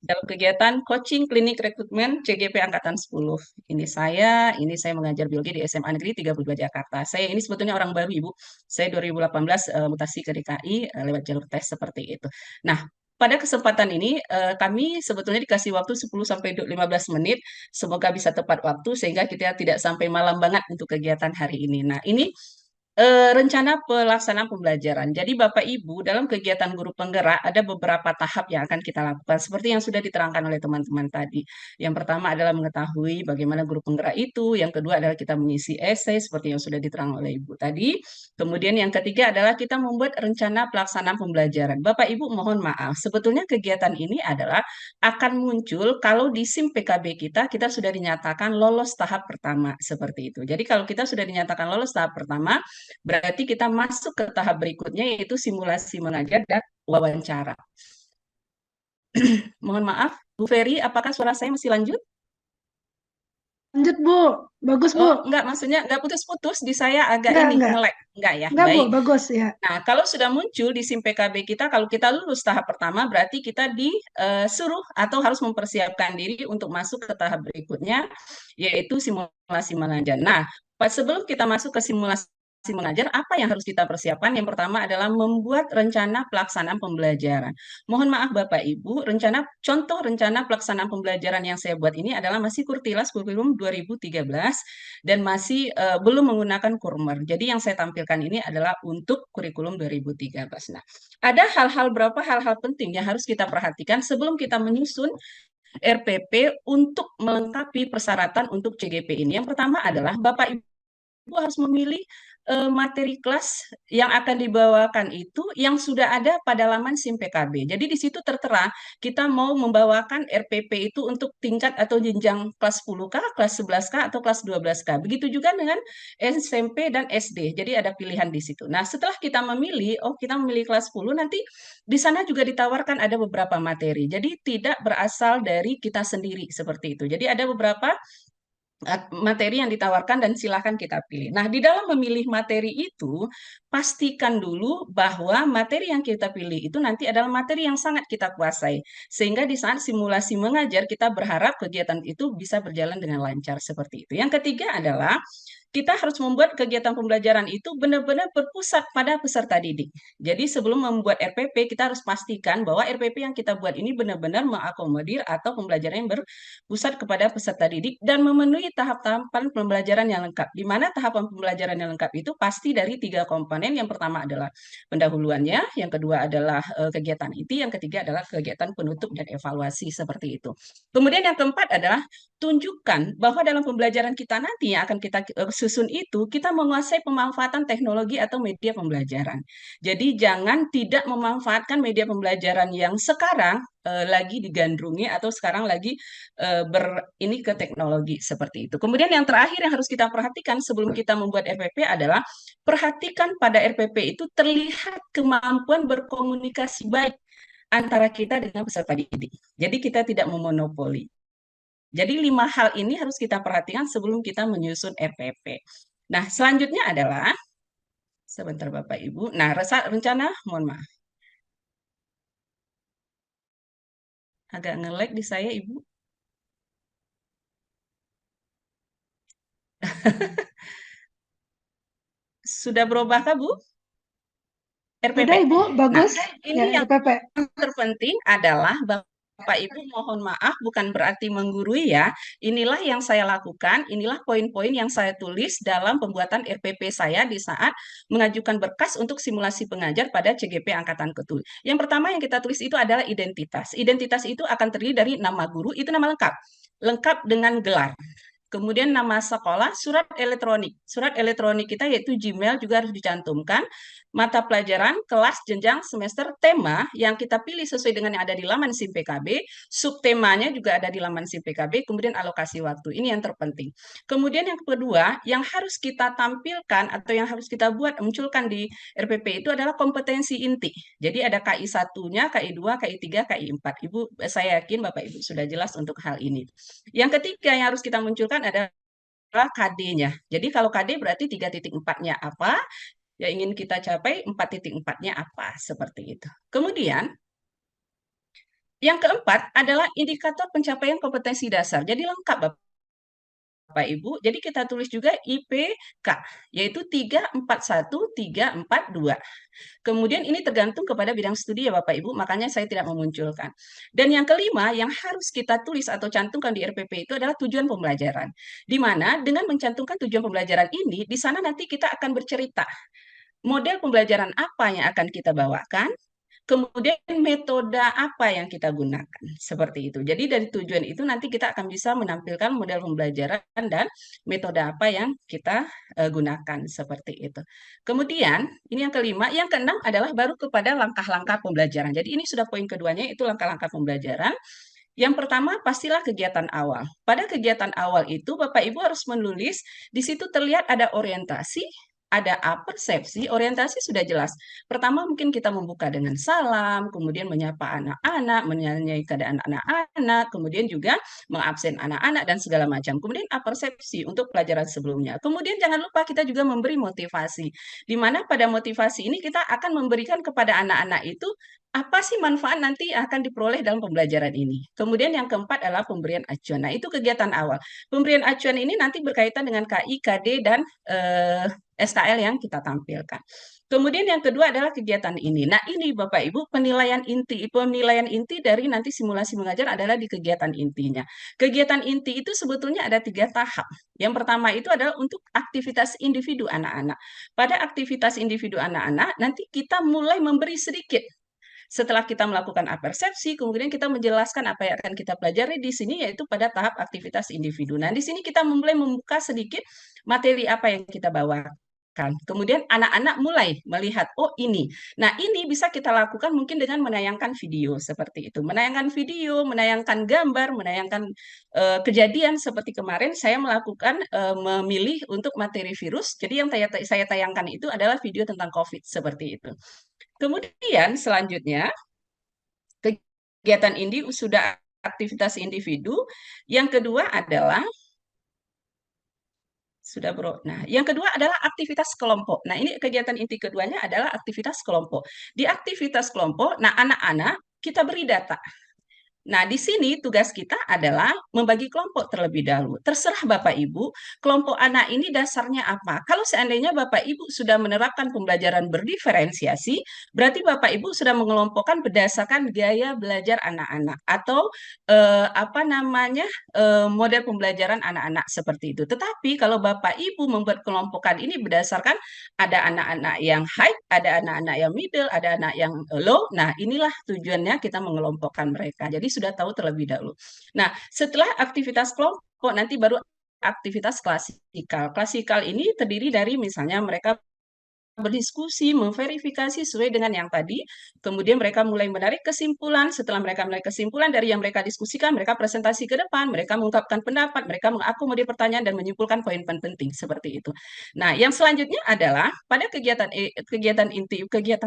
dalam kegiatan coaching klinik rekrutmen CGP Angkatan 10. Ini saya mengajar biologi di SMA Negeri 32 Jakarta. Saya ini sebetulnya orang baru Ibu. Saya 2018 mutasi ke DKI lewat jalur tes seperti itu. Nah, pada kesempatan ini kami sebetulnya dikasih waktu 10 sampai 15 menit. Semoga bisa tepat waktu sehingga kita tidak sampai malam banget untuk kegiatan hari ini. Nah, ini rencana pelaksanaan pembelajaran. Jadi Bapak Ibu dalam kegiatan guru penggerak ada beberapa tahap yang akan kita lakukan seperti yang sudah diterangkan oleh teman-teman tadi. Yang pertama adalah mengetahui bagaimana guru penggerak itu, yang kedua adalah kita mengisi esai seperti yang sudah diterangkan oleh Ibu tadi. Kemudian yang ketiga adalah kita membuat rencana pelaksanaan pembelajaran. Bapak Ibu mohon maaf, sebetulnya kegiatan ini adalah akan muncul kalau di SIM PKB kita sudah dinyatakan lolos tahap pertama seperti itu. Jadi kalau kita sudah dinyatakan lolos tahap pertama, berarti kita masuk ke tahap berikutnya yaitu simulasi mengajar dan wawancara. Mohon maaf, Bu Ferry, apakah suara saya masih lanjut? Lanjut Bu, bagus Bu. Oh, enggak, maksudnya enggak putus-putus, di saya agak Enggak. nge-lag. Enggak ya, Enggak Bu, baik. bagus ya. Nah, kalau sudah muncul di SIM PKB kita, kalau kita lulus tahap pertama, berarti kita disuruh atau harus mempersiapkan diri untuk masuk ke tahap berikutnya, yaitu simulasi mengajar. Nah, sebelum kita masuk ke simulasi mengajar, apa yang harus kita persiapkan? Yang pertama adalah membuat rencana pelaksanaan pembelajaran. Mohon maaf Bapak Ibu, contoh rencana pelaksanaan pembelajaran yang saya buat ini adalah masih Kurtilas Kurikulum 2013 dan masih belum menggunakan Kurmer. Jadi yang saya tampilkan ini adalah untuk kurikulum 2013. Nah, ada berapa hal-hal penting yang harus kita perhatikan sebelum kita menyusun RPP untuk melengkapi persyaratan untuk CGP ini. Yang pertama adalah Bapak Ibu harus memilih materi kelas yang akan dibawakan itu yang sudah ada pada laman SIM PKB. Jadi di situ tertera kita mau membawakan RPP itu untuk tingkat atau jenjang kelas 10K, kelas 11K, atau kelas 12K. Begitu juga dengan SMP dan SD. Jadi ada pilihan di situ. Nah, setelah kita memilih, kita memilih kelas 10, nanti di sana juga ditawarkan ada beberapa materi. Jadi tidak berasal dari kita sendiri seperti itu. Jadi ada beberapa materi yang ditawarkan dan silakan kita pilih. Nah, di dalam memilih materi itu, pastikan dulu bahwa materi yang kita pilih itu nanti adalah materi yang sangat kita kuasai. Sehingga di saat simulasi mengajar, kita berharap kegiatan itu bisa berjalan dengan lancar seperti itu. Yang ketiga adalah kita harus membuat kegiatan pembelajaran itu benar-benar berpusat pada peserta didik. Jadi sebelum membuat RPP, kita harus pastikan bahwa RPP yang kita buat ini benar-benar mengakomodir atau pembelajaran yang berpusat kepada peserta didik dan memenuhi tahap-tahapan pembelajaran yang lengkap. Di mana tahapan pembelajaran yang lengkap itu pasti dari 3 komponen. Yang pertama adalah pendahuluannya, yang kedua adalah kegiatan inti, yang ketiga adalah kegiatan penutup dan evaluasi seperti itu. Kemudian yang keempat adalah tunjukkan bahwa dalam pembelajaran kita nanti yang akan kita susun itu, kita menguasai pemanfaatan teknologi atau media pembelajaran. Jadi jangan tidak memanfaatkan media pembelajaran yang sekarang lagi digandrungi atau sekarang lagi ini ke teknologi seperti itu. Kemudian yang terakhir yang harus kita perhatikan sebelum kita membuat RPP adalah perhatikan pada RPP itu terlihat kemampuan berkomunikasi baik antara kita dengan peserta didik. Jadi kita tidak memonopoli. Jadi 5 hal ini harus kita perhatikan sebelum kita menyusun RPP. Nah, selanjutnya adalah, sebentar Bapak Ibu, nah rencana, mohon maaf. Agak nge-lag di saya Ibu. Sudah berubahkah Bu? RPP. Sudah Ibu, bagus. Nah, Ya, ini yang RPP. terpenting adalah Bapak Ibu mohon maaf bukan berarti menggurui ya. Inilah yang saya lakukan, inilah poin-poin yang saya tulis dalam pembuatan RPP saya di saat mengajukan berkas untuk simulasi pengajar pada CGP Angkatan ke-7. Yang pertama yang kita tulis itu adalah identitas. Identitas itu akan terdiri dari nama guru, itu nama lengkap. Lengkap dengan gelar. Kemudian nama sekolah, surat elektronik. Surat elektronik kita yaitu Gmail juga harus dicantumkan. Mata pelajaran, kelas, jenjang, semester, tema yang kita pilih sesuai dengan yang ada di laman SIM PKB. Subtemanya juga ada di laman SIM PKB. Kemudian alokasi waktu. Ini yang terpenting. Kemudian yang kedua, yang harus kita tampilkan atau yang harus kita buat, munculkan di RPP itu adalah kompetensi inti. Jadi ada KI 1-nya, KI 2, KI 3, KI 4. Ibu, saya yakin Bapak Ibu sudah jelas untuk hal ini. Yang ketiga yang harus kita munculkan adalah KD-nya. Jadi kalau KD berarti 3.4-nya apa, yang ingin kita capai 4.4-nya apa, seperti itu. Kemudian, yang keempat adalah indikator pencapaian kompetensi dasar. Jadi lengkap Bapak Ibu, jadi kita tulis juga IPK, yaitu 341, 342. Kemudian ini tergantung kepada bidang studi ya Bapak Ibu, makanya saya tidak memunculkan. Dan yang kelima, yang harus kita tulis atau cantumkan di RPP itu adalah tujuan pembelajaran. Di mana dengan mencantumkan tujuan pembelajaran ini, di sana nanti kita akan bercerita model pembelajaran apa yang akan kita bawakan, kemudian metode apa yang kita gunakan, seperti itu. Jadi dari tujuan itu nanti kita akan bisa menampilkan model pembelajaran dan metode apa yang kita gunakan, seperti itu. Kemudian, ini yang kelima, yang keenam adalah baru kepada langkah-langkah pembelajaran. Jadi ini sudah poin keduanya, itu langkah-langkah pembelajaran. Yang pertama, pastilah kegiatan awal. Pada kegiatan awal itu, Bapak Ibu harus menulis, di situ terlihat ada orientasi, ada persepsi, orientasi sudah jelas. Pertama mungkin kita membuka dengan salam, kemudian menyapa anak-anak, menanyai keadaan anak-anak, kemudian juga mengabsen anak-anak dan segala macam. Kemudian persepsi untuk pelajaran sebelumnya. Kemudian jangan lupa kita juga memberi motivasi. Di mana pada motivasi ini kita akan memberikan kepada anak-anak itu apa sih manfaat nanti akan diperoleh dalam pembelajaran ini. Kemudian yang keempat adalah pemberian acuan. Nah, itu kegiatan awal. Pemberian acuan ini nanti berkaitan dengan KI, KD, dan SKL yang kita tampilkan. Kemudian yang kedua adalah kegiatan ini. Nah, ini Bapak Ibu penilaian inti dari nanti simulasi mengajar adalah di kegiatan intinya. Kegiatan inti itu sebetulnya ada 3 tahap. Yang pertama itu adalah untuk aktivitas individu anak-anak. Pada aktivitas individu anak-anak nanti kita mulai memberi sedikit. Setelah kita melakukan apersepsi, kemudian kita menjelaskan apa yang akan kita pelajari di sini, yaitu pada tahap aktivitas individu. Nah, di sini kita mulai membuka sedikit materi apa yang kita bawakan. Kemudian anak-anak mulai melihat, oh ini. Nah, ini bisa kita lakukan mungkin dengan menayangkan video seperti itu. Menayangkan video, menayangkan gambar, menayangkan kejadian seperti kemarin saya melakukan memilih untuk materi virus. Jadi yang saya tayangkan itu adalah video tentang COVID seperti itu. Kemudian selanjutnya, kegiatan ini sudah aktivitas individu. Yang kedua adalah Sudah, Bro. Nah, yang kedua adalah aktivitas kelompok. Nah, ini kegiatan inti keduanya adalah aktivitas kelompok. Di aktivitas kelompok, nah anak-anak kita beri data. Nah, di sini tugas kita adalah membagi kelompok terlebih dahulu. Terserah Bapak Ibu, kelompok anak ini dasarnya apa. Kalau seandainya Bapak Ibu sudah menerapkan pembelajaran berdiferensiasi, berarti Bapak Ibu sudah mengelompokkan berdasarkan gaya belajar anak-anak atau apa namanya model pembelajaran anak-anak seperti itu. Tetapi kalau Bapak Ibu membuat kelompokan ini berdasarkan ada anak-anak yang high, ada anak-anak yang middle, ada anak yang low. Nah, inilah tujuannya kita mengelompokkan mereka. Jadi sudah tahu terlebih dahulu. Nah, setelah aktivitas kelompok nanti baru aktivitas klasikal. Klasikal ini terdiri dari misalnya mereka berdiskusi, memverifikasi sesuai dengan yang tadi. Kemudian mereka mulai menarik kesimpulan. Setelah mereka menarik kesimpulan dari yang mereka diskusikan, mereka presentasi ke depan, mereka mengungkapkan pendapat, mereka mengakomodir pertanyaan dan menyimpulkan poin-poin penting seperti itu. Nah, yang selanjutnya adalah pada kegiatan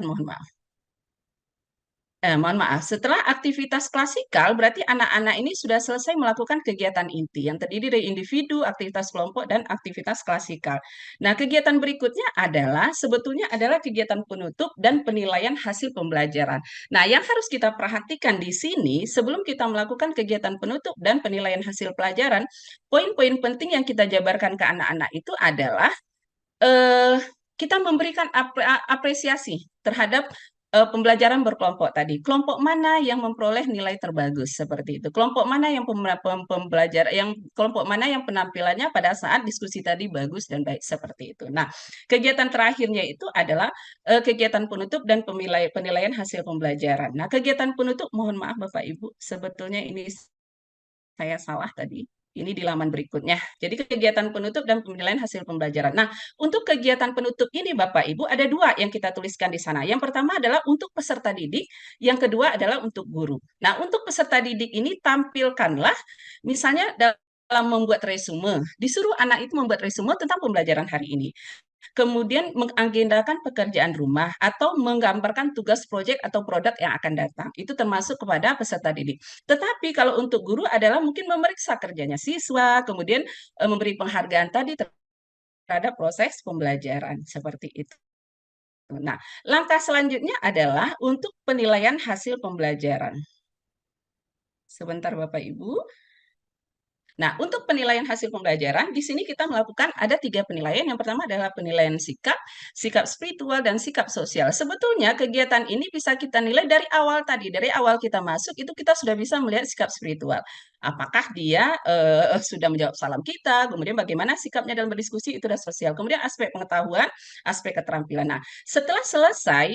mohon maaf. Mohon maaf, setelah aktivitas klasikal, berarti anak-anak ini sudah selesai melakukan kegiatan inti yang terdiri dari individu, aktivitas kelompok, dan aktivitas klasikal. Nah, kegiatan berikutnya adalah sebetulnya adalah kegiatan penutup dan penilaian hasil pembelajaran. Nah, yang harus kita perhatikan di sini, sebelum kita melakukan kegiatan penutup dan penilaian hasil pelajaran, poin-poin penting yang kita jabarkan ke anak-anak itu adalah kita memberikan apresiasi terhadap pembelajaran berkelompok tadi. Kelompok mana yang memperoleh nilai terbagus seperti itu. Kelompok mana yang kelompok mana yang penampilannya pada saat diskusi tadi bagus dan baik seperti itu. Nah, kegiatan terakhirnya itu adalah kegiatan penutup dan penilaian hasil pembelajaran. Nah, kegiatan penutup mohon maaf Bapak Ibu, sebetulnya ini saya salah tadi. Ini di laman berikutnya. Jadi kegiatan penutup dan penilaian hasil pembelajaran. Nah, untuk kegiatan penutup ini Bapak Ibu ada dua yang kita tuliskan di sana. Yang pertama adalah untuk peserta didik, yang kedua adalah untuk guru. Nah, untuk peserta didik ini tampilkanlah misalnya dalam membuat resume. Disuruh anak itu membuat resume tentang pembelajaran hari ini. Kemudian mengagendakan pekerjaan rumah atau menggambarkan tugas proyek atau produk yang akan datang. Itu termasuk kepada peserta didik. Tetapi kalau untuk guru adalah mungkin memeriksa kerjanya siswa, kemudian memberi penghargaan tadi terhadap proses pembelajaran seperti itu. Nah, langkah selanjutnya adalah untuk penilaian hasil pembelajaran. Sebentar Bapak Ibu. Nah, untuk penilaian hasil pembelajaran, di sini kita melakukan ada 3 penilaian. Yang pertama adalah penilaian sikap, sikap spiritual, dan sikap sosial. Sebetulnya kegiatan ini bisa kita nilai dari awal tadi. Dari awal kita masuk, itu kita sudah bisa melihat sikap spiritual. Apakah dia sudah menjawab salam kita, kemudian bagaimana sikapnya dalam berdiskusi, itu sudah sosial. Kemudian aspek pengetahuan, aspek keterampilan. Nah, setelah selesai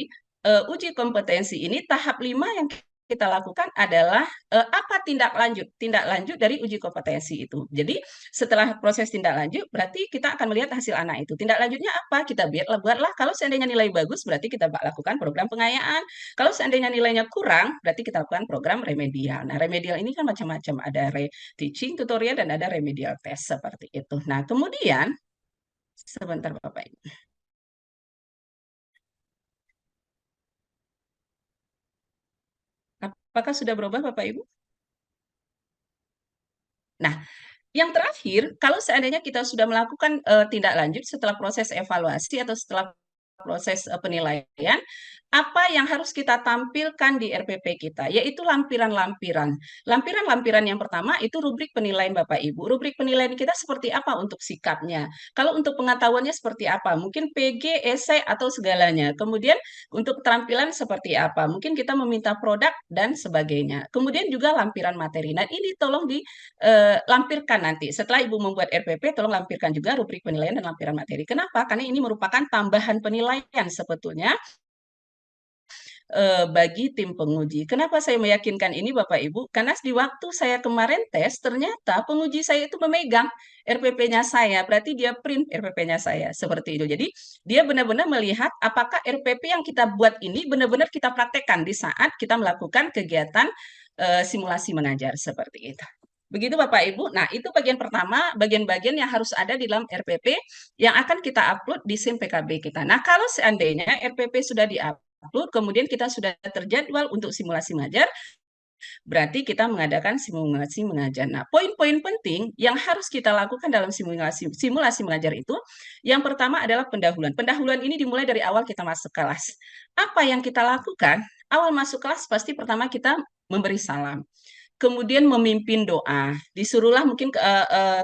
uji kompetensi ini, tahap 5 yang kita lakukan adalah apa tindak lanjut dari uji kompetensi itu. Jadi setelah proses tindak lanjut berarti kita akan melihat hasil anak itu. Tindak lanjutnya apa? Kita buatlah kalau seandainya nilai bagus berarti kita lakukan program pengayaan. Kalau seandainya nilainya kurang berarti kita lakukan program remedial. Nah, remedial ini kan macam-macam, ada teaching tutorial dan ada remedial test seperti itu. Nah, kemudian sebentar Bapak Ibu. Apakah sudah berubah Bapak Ibu? Nah, yang terakhir, kalau seandainya kita sudah melakukan tindak lanjut setelah proses evaluasi atau setelah proses penilaian, apa yang harus kita tampilkan di RPP kita, yaitu lampiran-lampiran. Lampiran-lampiran yang pertama itu rubrik penilaian Bapak Ibu. Rubrik penilaian kita seperti apa untuk sikapnya. Kalau untuk pengetahuannya seperti apa, mungkin PG, esai, atau segalanya. Kemudian untuk keterampilan seperti apa, mungkin kita meminta produk dan sebagainya. Kemudian juga lampiran materi. Nah, ini tolong dilampirkan nanti. Setelah Ibu membuat RPP, tolong lampirkan juga rubrik penilaian dan lampiran materi. Kenapa? Karena ini merupakan tambahan penilaian sebetulnya bagi tim penguji. Kenapa saya meyakinkan ini Bapak Ibu? Karena di waktu saya kemarin tes, ternyata penguji saya itu memegang RPP-nya saya, berarti dia print RPP-nya saya, seperti itu. Jadi dia benar-benar melihat apakah RPP yang kita buat ini benar-benar kita praktekkan di saat kita melakukan kegiatan simulasi mengajar, seperti itu. Begitu Bapak Ibu. Nah, itu bagian pertama, bagian-bagian yang harus ada di dalam RPP yang akan kita upload di SIM PKB kita. Nah, kalau seandainya RPP sudah di-upload, kemudian kita sudah terjadwal untuk simulasi mengajar, berarti kita mengadakan simulasi mengajar. Nah, poin-poin penting yang harus kita lakukan dalam simulasi mengajar itu, yang pertama adalah pendahuluan. Pendahuluan ini dimulai dari awal kita masuk kelas. Apa yang kita lakukan? Awal masuk kelas pasti pertama kita memberi salam. Kemudian memimpin doa, disuruhlah mungkin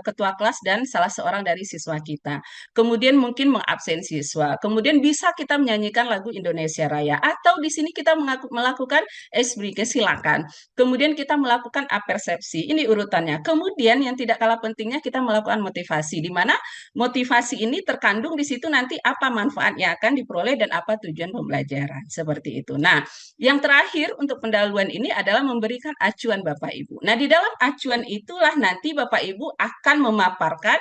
ketua kelas dan salah seorang dari siswa kita. Kemudian mungkin mengabsen siswa. Kemudian bisa kita menyanyikan lagu Indonesia Raya. Atau di sini kita melakukan esbrike, silakan. Kemudian kita melakukan apersepsi. Ini urutannya. Kemudian yang tidak kalah pentingnya kita melakukan motivasi. Di mana motivasi ini terkandung di situ nanti apa manfaat yang akan diperoleh dan apa tujuan pembelajaran. Seperti itu. Nah, yang terakhir untuk pendahuluan ini adalah memberikan acuan Bapak Ibu. Nah, di dalam acuan itulah nanti Bapak Ibu akan memaparkan,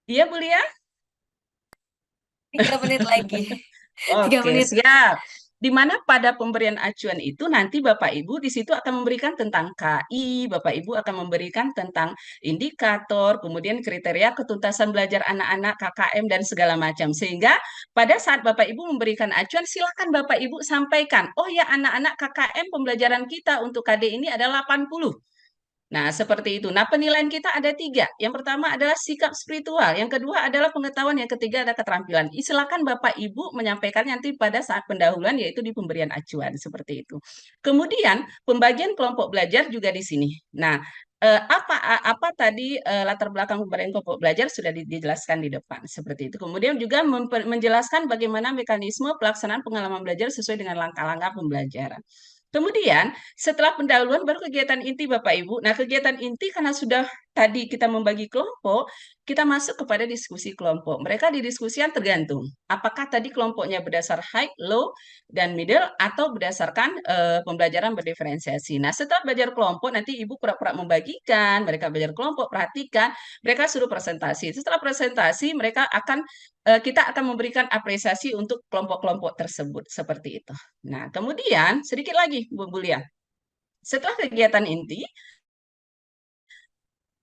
iya Bu Lia? 3 menit lagi. 3 Oke, menit. siap. Di mana pada pemberian acuan itu nanti Bapak Ibu di situ akan memberikan tentang KI, Bapak Ibu akan memberikan tentang indikator, kemudian kriteria ketuntasan belajar anak-anak, KKM, dan segala macam. Sehingga pada saat Bapak Ibu memberikan acuan, silakan Bapak Ibu sampaikan, oh ya anak-anak KKM pembelajaran kita untuk KD ini adalah 80. Nah, seperti itu. Nah, penilaian kita ada 3. Yang pertama adalah sikap spiritual. Yang kedua adalah pengetahuan. Yang ketiga ada keterampilan. Silakan Bapak Ibu menyampaikan nanti pada saat pendahuluan, yaitu di pemberian acuan. Seperti itu. Kemudian, pembagian kelompok belajar juga di sini. Nah, apa tadi latar belakang pemberian kelompok belajar sudah dijelaskan di depan. Seperti itu. Kemudian juga menjelaskan bagaimana mekanisme pelaksanaan pengalaman belajar sesuai dengan langkah-langkah pembelajaran. Kemudian setelah pendahuluan baru kegiatan inti Bapak Ibu. Nah, kegiatan inti karena sudah tadi kita membagi kelompok, kita masuk kepada diskusi kelompok. Mereka didiskusikan tergantung apakah tadi kelompoknya berdasar high, low, dan middle atau berdasarkan pembelajaran berdiferensiasi. Nah, setelah belajar kelompok nanti Ibu pura-pura membagikan, mereka belajar kelompok, perhatikan, mereka suruh presentasi. Setelah presentasi mereka akan kita akan memberikan apresiasi untuk kelompok-kelompok tersebut seperti itu. Nah, kemudian sedikit lagi Bu Bulia. Setelah kegiatan inti,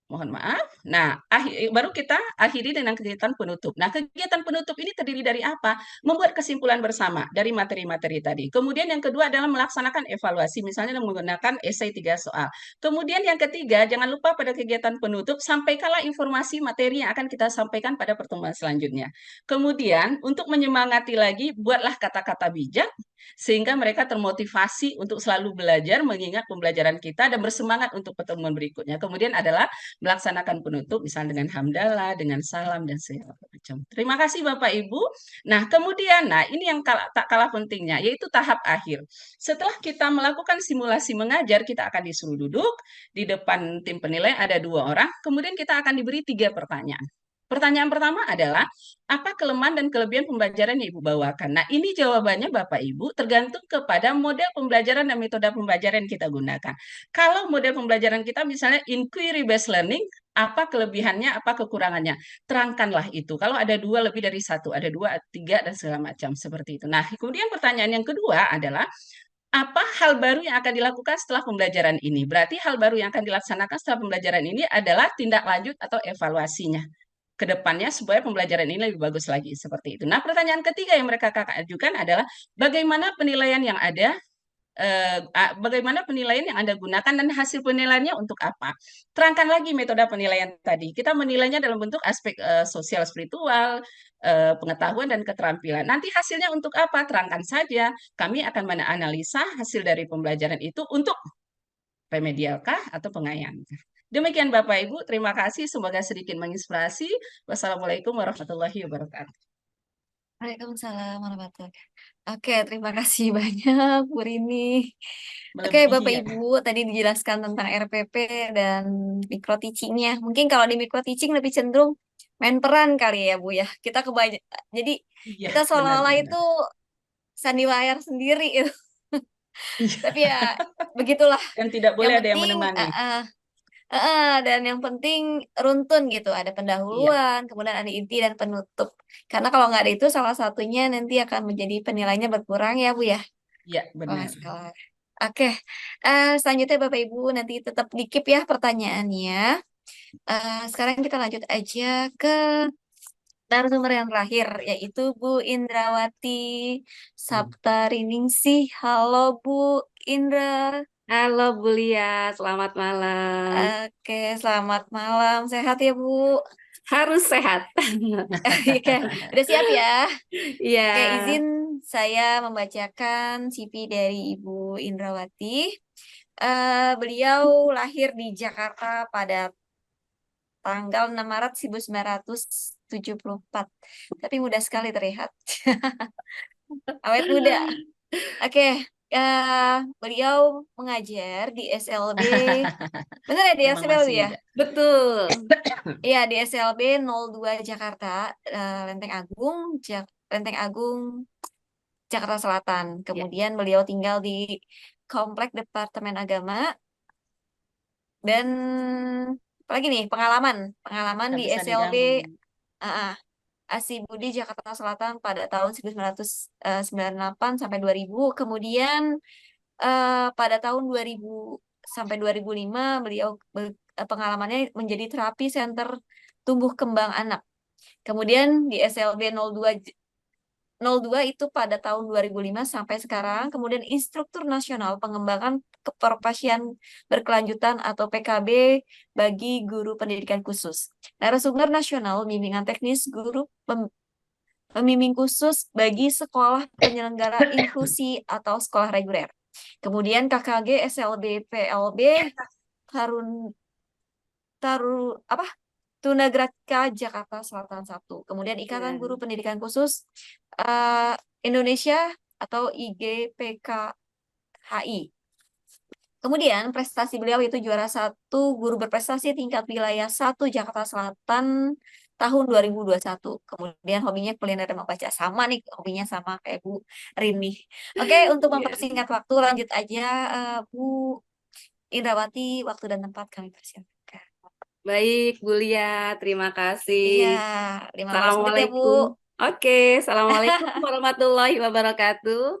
mohon maaf. Nah, baru kita akhiri dengan kegiatan penutup. Nah, kegiatan penutup ini terdiri dari apa? Membuat kesimpulan bersama dari materi-materi tadi. Kemudian yang kedua adalah melaksanakan evaluasi, misalnya menggunakan esai 3 soal. Kemudian yang ketiga, jangan lupa pada kegiatan penutup, sampaikanlah informasi materi yang akan kita sampaikan pada pertemuan selanjutnya. Kemudian, untuk menyemangati lagi, buatlah kata-kata bijak, sehingga mereka termotivasi untuk selalu belajar, mengingat pembelajaran kita, dan bersemangat untuk pertemuan berikutnya. Kemudian adalah melaksanakan penutup, misalnya dengan hamdalah, dengan salam, dan segala macam. Terima kasih Bapak Ibu. Nah, kemudian, ini yang tak kalah pentingnya, yaitu tahap akhir. Setelah kita melakukan simulasi mengajar, kita akan disuruh duduk, di depan tim penilai ada 2 orang, kemudian kita akan diberi 3 pertanyaan. Pertanyaan pertama adalah, apa kelemahan dan kelebihan pembelajaran yang Ibu bawakan? Nah, ini jawabannya Bapak Ibu tergantung kepada model pembelajaran dan metode pembelajaran yang kita gunakan. Kalau model pembelajaran kita misalnya inquiry based learning, apa kelebihannya, apa kekurangannya? Terangkanlah itu. Kalau ada 2 lebih dari 1, ada 2, 3, dan segala macam seperti itu. Nah, kemudian pertanyaan yang kedua adalah, apa hal baru yang akan dilakukan setelah pembelajaran ini? Berarti hal baru yang akan dilaksanakan setelah pembelajaran ini adalah tindak lanjut atau evaluasinya ke depannya supaya pembelajaran ini lebih bagus lagi seperti itu. Nah, pertanyaan ketiga yang mereka ajukan adalah bagaimana penilaian yang ada, bagaimana penilaian yang Anda gunakan dan hasil penilaiannya untuk apa? Terangkan lagi metode penilaian tadi. Kita menilainya dalam bentuk aspek sosial spiritual, pengetahuan dan keterampilan. Nanti hasilnya untuk apa? Terangkan saja. Kami akan menganalisa hasil dari pembelajaran itu untuk remedialkah atau pengayangkah. Demikian Bapak Ibu, terima kasih. Semoga sedikit menginspirasi. Wassalamualaikum warahmatullahi wabarakatuh. Waalaikumsalam warahmatullahi wabarakatuh. Oke, terima kasih banyak Bu Rini. Oke, Melebihi Bapak ya. Ibu, tadi dijelaskan tentang RPP dan micro teaching-nya. Mungkin kalau di micro teaching lebih cenderung main peran kali ya, Bu ya. Jadi Iya, kita seolah-olah benar-benar. itu sandiwayar sendiri itu. Iya, Tapi ya begitulah. dan tidak boleh Yang ada yang penting menemani. dan yang penting runtun gitu, ada Iya, pendahuluan, kemudian ada inti dan penutup. Karena kalau nggak ada itu salah satunya nanti akan menjadi penilainya berkurang ya Bu ya. iya Wah, benar. salah. Oke, selanjutnya Bapak Ibu nanti tetap di-keep ya pertanyaannya. Sekarang kita lanjut aja ke narasumber yang terakhir, yaitu Bu Indrawati Saptariningsih. Halo Bu Indra. Halo Bu Lia, selamat malam. Oke, selamat malam. Sehat ya, Bu? Harus sehat. Oke, udah siap ya? Iya. Oke, izin saya membacakan CV dari Ibu Indrawati. Beliau lahir di Jakarta pada tanggal 6 Maret 1974. Tapi muda sekali terlihat. Awet muda. Oke, beliau mengajar di SLB. Benar ya di Memang SLB masih ya? muda. Betul. Iya, di SLB 02 Jakarta, Lenteng Agung, Jakarta Selatan. Ya, Kemudian beliau tinggal di Komplek Departemen Agama dan apalagi nih pengalaman nggak di bisa SLB digabung. uh, Asi Budi Jakarta Selatan pada tahun 1998 sampai 2000. Kemudian pada tahun 2000 sampai 2005 beliau pengalamannya menjadi terapi center tumbuh kembang anak. Kemudian di SLB 02 itu pada tahun 2005 sampai sekarang. Kemudian Instruktur Nasional Pengembangan Keprofesian Berkelanjutan atau PKB bagi guru pendidikan khusus. Narasumber nasional bimbingan teknis guru pembimbing khusus bagi sekolah penyelenggara inklusi atau sekolah reguler. Kemudian KKG SLB PLB Tunagraka Jakarta Selatan 1. Kemudian Ikatan Guru Pendidikan Khusus Indonesia atau IGPKHI. Kemudian prestasi beliau itu juara 1 guru berprestasi tingkat wilayah 1 Jakarta Selatan tahun 2021. Kemudian hobinya kuliner dan membaca. Sama nih, hobinya sama kayak Bu Rini. Oke, untuk mempersingkat waktu lanjut aja Bu Indrawati, waktu dan tempat kami persilakan. Baik, Bu Lia, terima Iya, kasih. 15 menit ya Bu. Assalamualaikum. Oke, Assalamualaikum warahmatullahi wabarakatuh.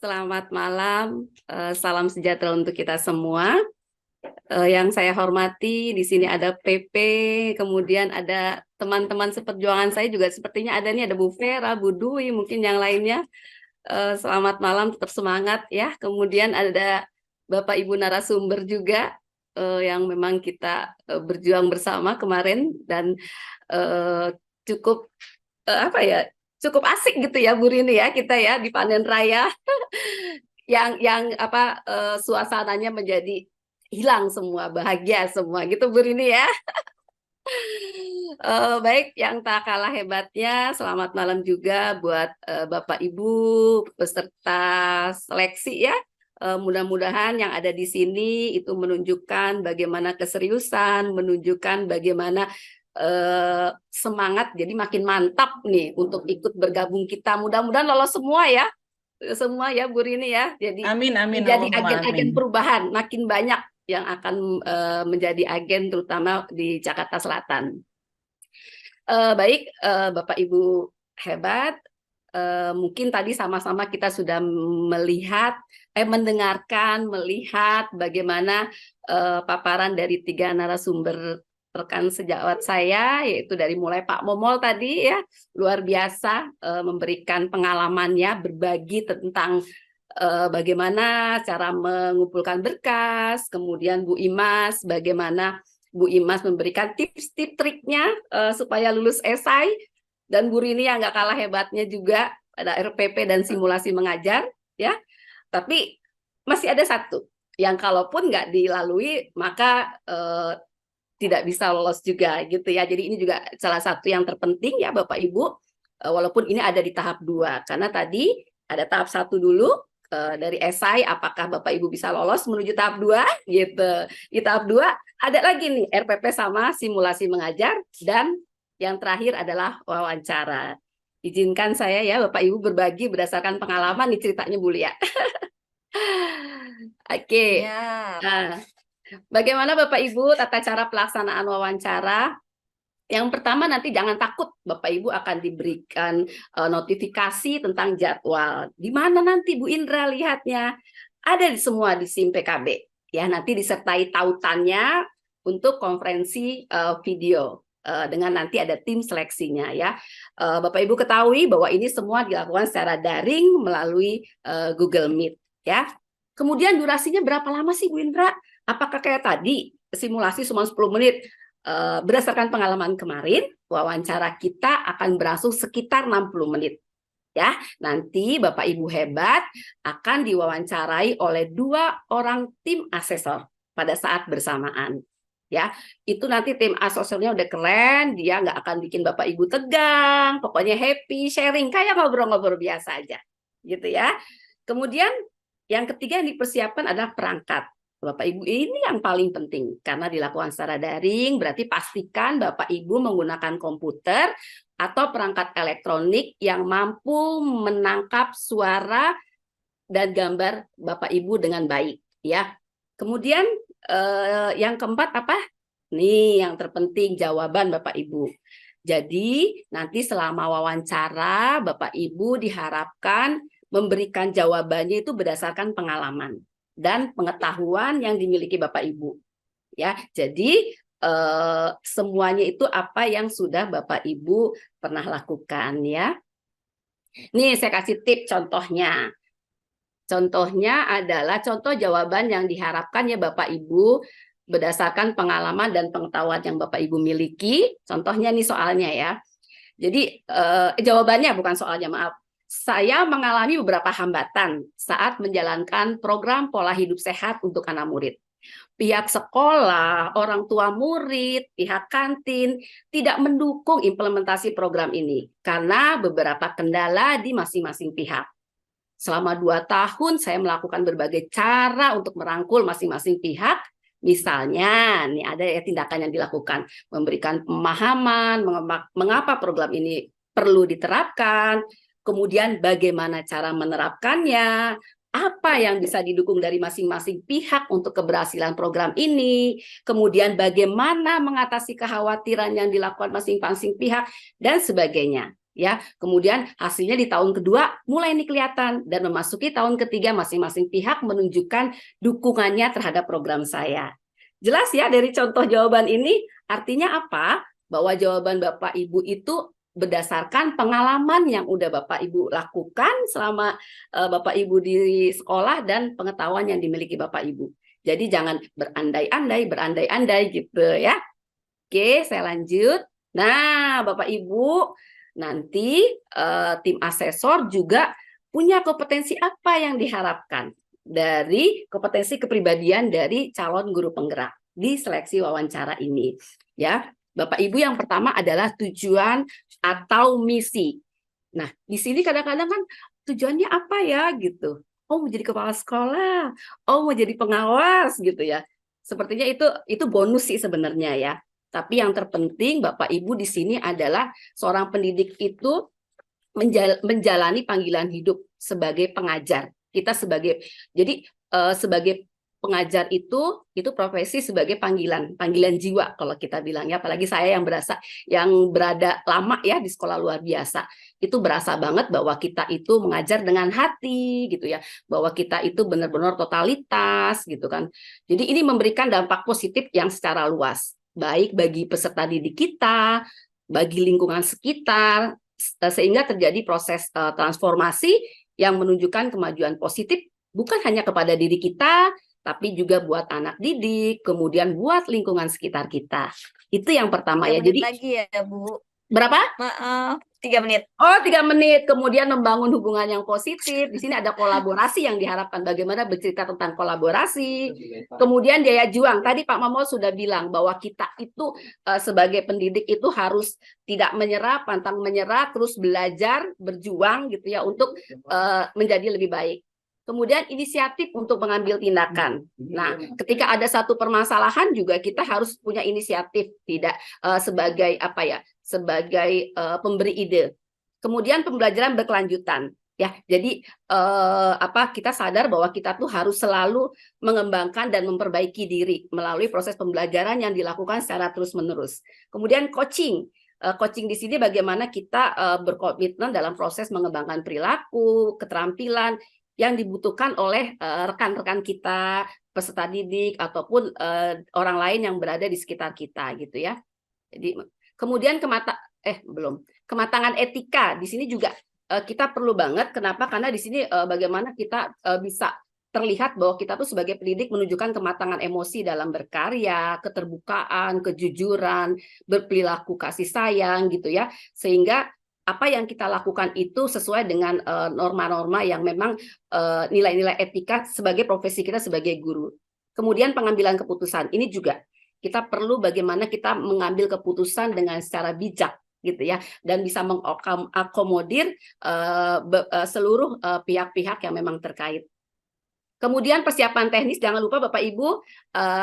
Selamat malam, salam sejahtera untuk kita semua. Yang saya hormati, di sini ada PP, kemudian ada teman-teman seperjuangan saya juga sepertinya ada nih, ada Bu Vera, Bu Dwi, mungkin yang lainnya. Selamat malam, tetap semangat ya. Kemudian ada Bapak Ibu narasumber juga yang memang kita berjuang bersama kemarin dan cukup cukup asik gitu ya Bu Rini ya, kita ya di panen raya yang suasananya menjadi hilang semua, bahagia semua gitu Bu Rini ya. Baik, yang tak kalah hebatnya, selamat malam juga buat Bapak Ibu peserta seleksi ya. Mudah-mudahan yang ada di sini itu menunjukkan bagaimana keseriusan, menunjukkan bagaimana semangat, jadi makin mantap nih untuk ikut bergabung kita. Mudah-mudahan lolos semua ya Bu Rini ya. Jadi Amin, amin, menjadi Allahumma agen-agen amin. perubahan, makin banyak yang akan menjadi agen terutama di Jakarta Selatan. Baik, Bapak Ibu hebat, mungkin tadi sama-sama kita sudah melihat bagaimana paparan dari 3 narasumber rekan sejawat saya, yaitu dari mulai Pak Momol tadi ya, luar biasa memberikan pengalamannya, berbagi tentang bagaimana cara mengumpulkan berkas, kemudian Bu Imas, bagaimana Bu Imas memberikan tips-tips triknya supaya lulus esai, dan Bu Rini yang nggak kalah hebatnya juga pada RPP dan simulasi mengajar ya. Tapi masih ada satu yang kalaupun nggak dilalui maka tidak bisa lolos juga gitu ya. Jadi ini juga salah satu yang terpenting ya Bapak Ibu, walaupun ini ada di tahap 2 karena tadi ada tahap 1 dulu. Dari esai apakah Bapak Ibu bisa lolos menuju tahap 2 gitu. Di tahap 2 ada lagi nih RPP sama simulasi mengajar, dan yang terakhir adalah wawancara. Izinkan saya ya Bapak Ibu berbagi berdasarkan pengalaman nih ceritanya Bu Lia. Oke. Ya. Nah, bagaimana Bapak Ibu tata cara pelaksanaan wawancara? Yang pertama, nanti jangan takut, Bapak Ibu akan diberikan notifikasi tentang jadwal. Di mana nanti Bu Indra lihatnya? Ada semua di SIM PKB. Ya, nanti disertai tautannya untuk konferensi video dengan nanti ada tim seleksinya ya. Bapak Ibu ketahui bahwa ini semua dilakukan secara daring melalui Google Meet ya. Kemudian durasinya berapa lama sih Bu Indra? Apakah kayak tadi simulasi cuma 10 menit? Berdasarkan pengalaman kemarin, wawancara kita akan berlangsung sekitar 60 menit. Ya, nanti Bapak Ibu hebat akan diwawancarai oleh 2 orang tim asesor pada saat bersamaan. Ya, itu nanti tim asesornya udah keren, dia nggak akan bikin Bapak Ibu tegang, pokoknya happy, sharing, kayak ngobrol-ngobrol biasa aja, gitu ya. Kemudian yang ketiga yang dipersiapkan adalah perangkat. Bapak Ibu ini yang paling penting karena dilakukan secara daring, berarti pastikan Bapak Ibu menggunakan komputer atau perangkat elektronik yang mampu menangkap suara dan gambar Bapak Ibu dengan baik, ya. Kemudian yang keempat apa? Nih yang terpenting jawaban Bapak Ibu. Jadi nanti selama wawancara Bapak Ibu diharapkan memberikan jawabannya itu berdasarkan pengalaman dan pengetahuan yang dimiliki Bapak Ibu. Ya, jadi semuanya itu apa yang sudah Bapak Ibu pernah lakukan ya. Nih saya kasih tip contohnya. Contohnya adalah contoh jawaban yang diharapkan ya Bapak Ibu berdasarkan pengalaman dan pengetahuan yang Bapak Ibu miliki. Contohnya nih soalnya ya. Jadi jawabannya bukan soalnya, maaf. Saya mengalami beberapa hambatan saat menjalankan program pola hidup sehat untuk anak murid. Pihak sekolah, orang tua murid, pihak kantin tidak mendukung implementasi program ini karena beberapa kendala di masing-masing pihak. Selama 2 tahun saya melakukan berbagai cara untuk merangkul masing-masing pihak. Misalnya, nih ada ya tindakan yang dilakukan, memberikan pemahaman mengapa program ini perlu diterapkan, kemudian bagaimana cara menerapkannya, apa yang bisa didukung dari masing-masing pihak untuk keberhasilan program ini, kemudian bagaimana mengatasi kekhawatiran yang dilakukan masing-masing pihak, dan sebagainya. Ya, kemudian hasilnya di tahun kedua mulai ini kelihatan dan memasuki tahun ketiga masing-masing pihak menunjukkan dukungannya terhadap program saya. Jelas ya dari contoh jawaban ini artinya apa? Bahwa jawaban Bapak Ibu itu berdasarkan pengalaman yang udah Bapak Ibu lakukan selama Bapak Ibu di sekolah dan pengetahuan yang dimiliki Bapak Ibu. Jadi jangan berandai-andai gitu ya. Oke, saya lanjut. Nah, Bapak Ibu, nanti tim asesor juga punya kompetensi apa yang diharapkan dari kompetensi kepribadian dari calon guru penggerak di seleksi wawancara ini. Ya, Bapak Ibu yang pertama adalah tujuan atau misi. Nah, di sini kadang-kadang kan tujuannya apa ya gitu. Oh, mau jadi kepala sekolah, oh mau jadi pengawas gitu ya. Sepertinya itu bonus sih sebenarnya ya. Tapi yang terpenting Bapak Ibu di sini adalah seorang pendidik itu menjalani panggilan hidup sebagai pengajar. Kita sebagai sebagai pengajar itu profesi sebagai panggilan jiwa kalau kita bilang ya. Apalagi saya yang berada lama ya di sekolah luar biasa. Itu berasa banget bahwa kita itu mengajar dengan hati gitu ya. Bahwa kita itu benar-benar totalitas gitu kan. Jadi ini memberikan dampak positif yang secara luas. Baik bagi peserta didik kita, bagi lingkungan sekitar, sehingga terjadi proses transformasi yang menunjukkan kemajuan positif bukan hanya kepada diri kita, tapi juga buat anak didik, kemudian buat lingkungan sekitar kita. Itu yang pertama 3 ya. menit Jadi lagi ya Bu. berapa? Maaf, 3 menit. Oh, 3 menit. Kemudian membangun hubungan yang positif. Di sini ada kolaborasi yang diharapkan. Bagaimana bercerita tentang kolaborasi. Kemudian daya juang. Tadi Pak Mamol sudah bilang bahwa kita itu sebagai pendidik itu harus tidak menyerah, pantang menyerah, terus belajar, berjuang gitu ya untuk menjadi lebih baik. Kemudian inisiatif untuk mengambil tindakan. Nah, ketika ada satu permasalahan juga kita harus punya inisiatif, tidak sebagai apa ya, sebagai pemberi ide. Kemudian pembelajaran berkelanjutan. Ya, jadi kita sadar bahwa kita tuh harus selalu mengembangkan dan memperbaiki diri melalui proses pembelajaran yang dilakukan secara terus-menerus. Kemudian coaching. Coaching di sini bagaimana kita berkomitmen dalam proses mengembangkan perilaku, keterampilan yang dibutuhkan oleh rekan-rekan kita, peserta didik ataupun orang lain yang berada di sekitar kita gitu ya. Jadi kemudian kematangan etika di sini juga kita perlu banget. Kenapa? Karena di sini bagaimana kita bisa terlihat bahwa kita tuh sebagai pendidik menunjukkan kematangan emosi dalam berkarya, keterbukaan, kejujuran, berperilaku kasih sayang gitu ya. Sehingga apa yang kita lakukan itu sesuai dengan norma-norma yang memang nilai-nilai etika sebagai profesi kita sebagai guru. Kemudian pengambilan keputusan ini juga kita perlu bagaimana kita mengambil keputusan dengan secara bijak gitu ya, dan bisa mengakomodir seluruh pihak-pihak yang memang terkait. Kemudian persiapan teknis, jangan lupa Bapak Ibu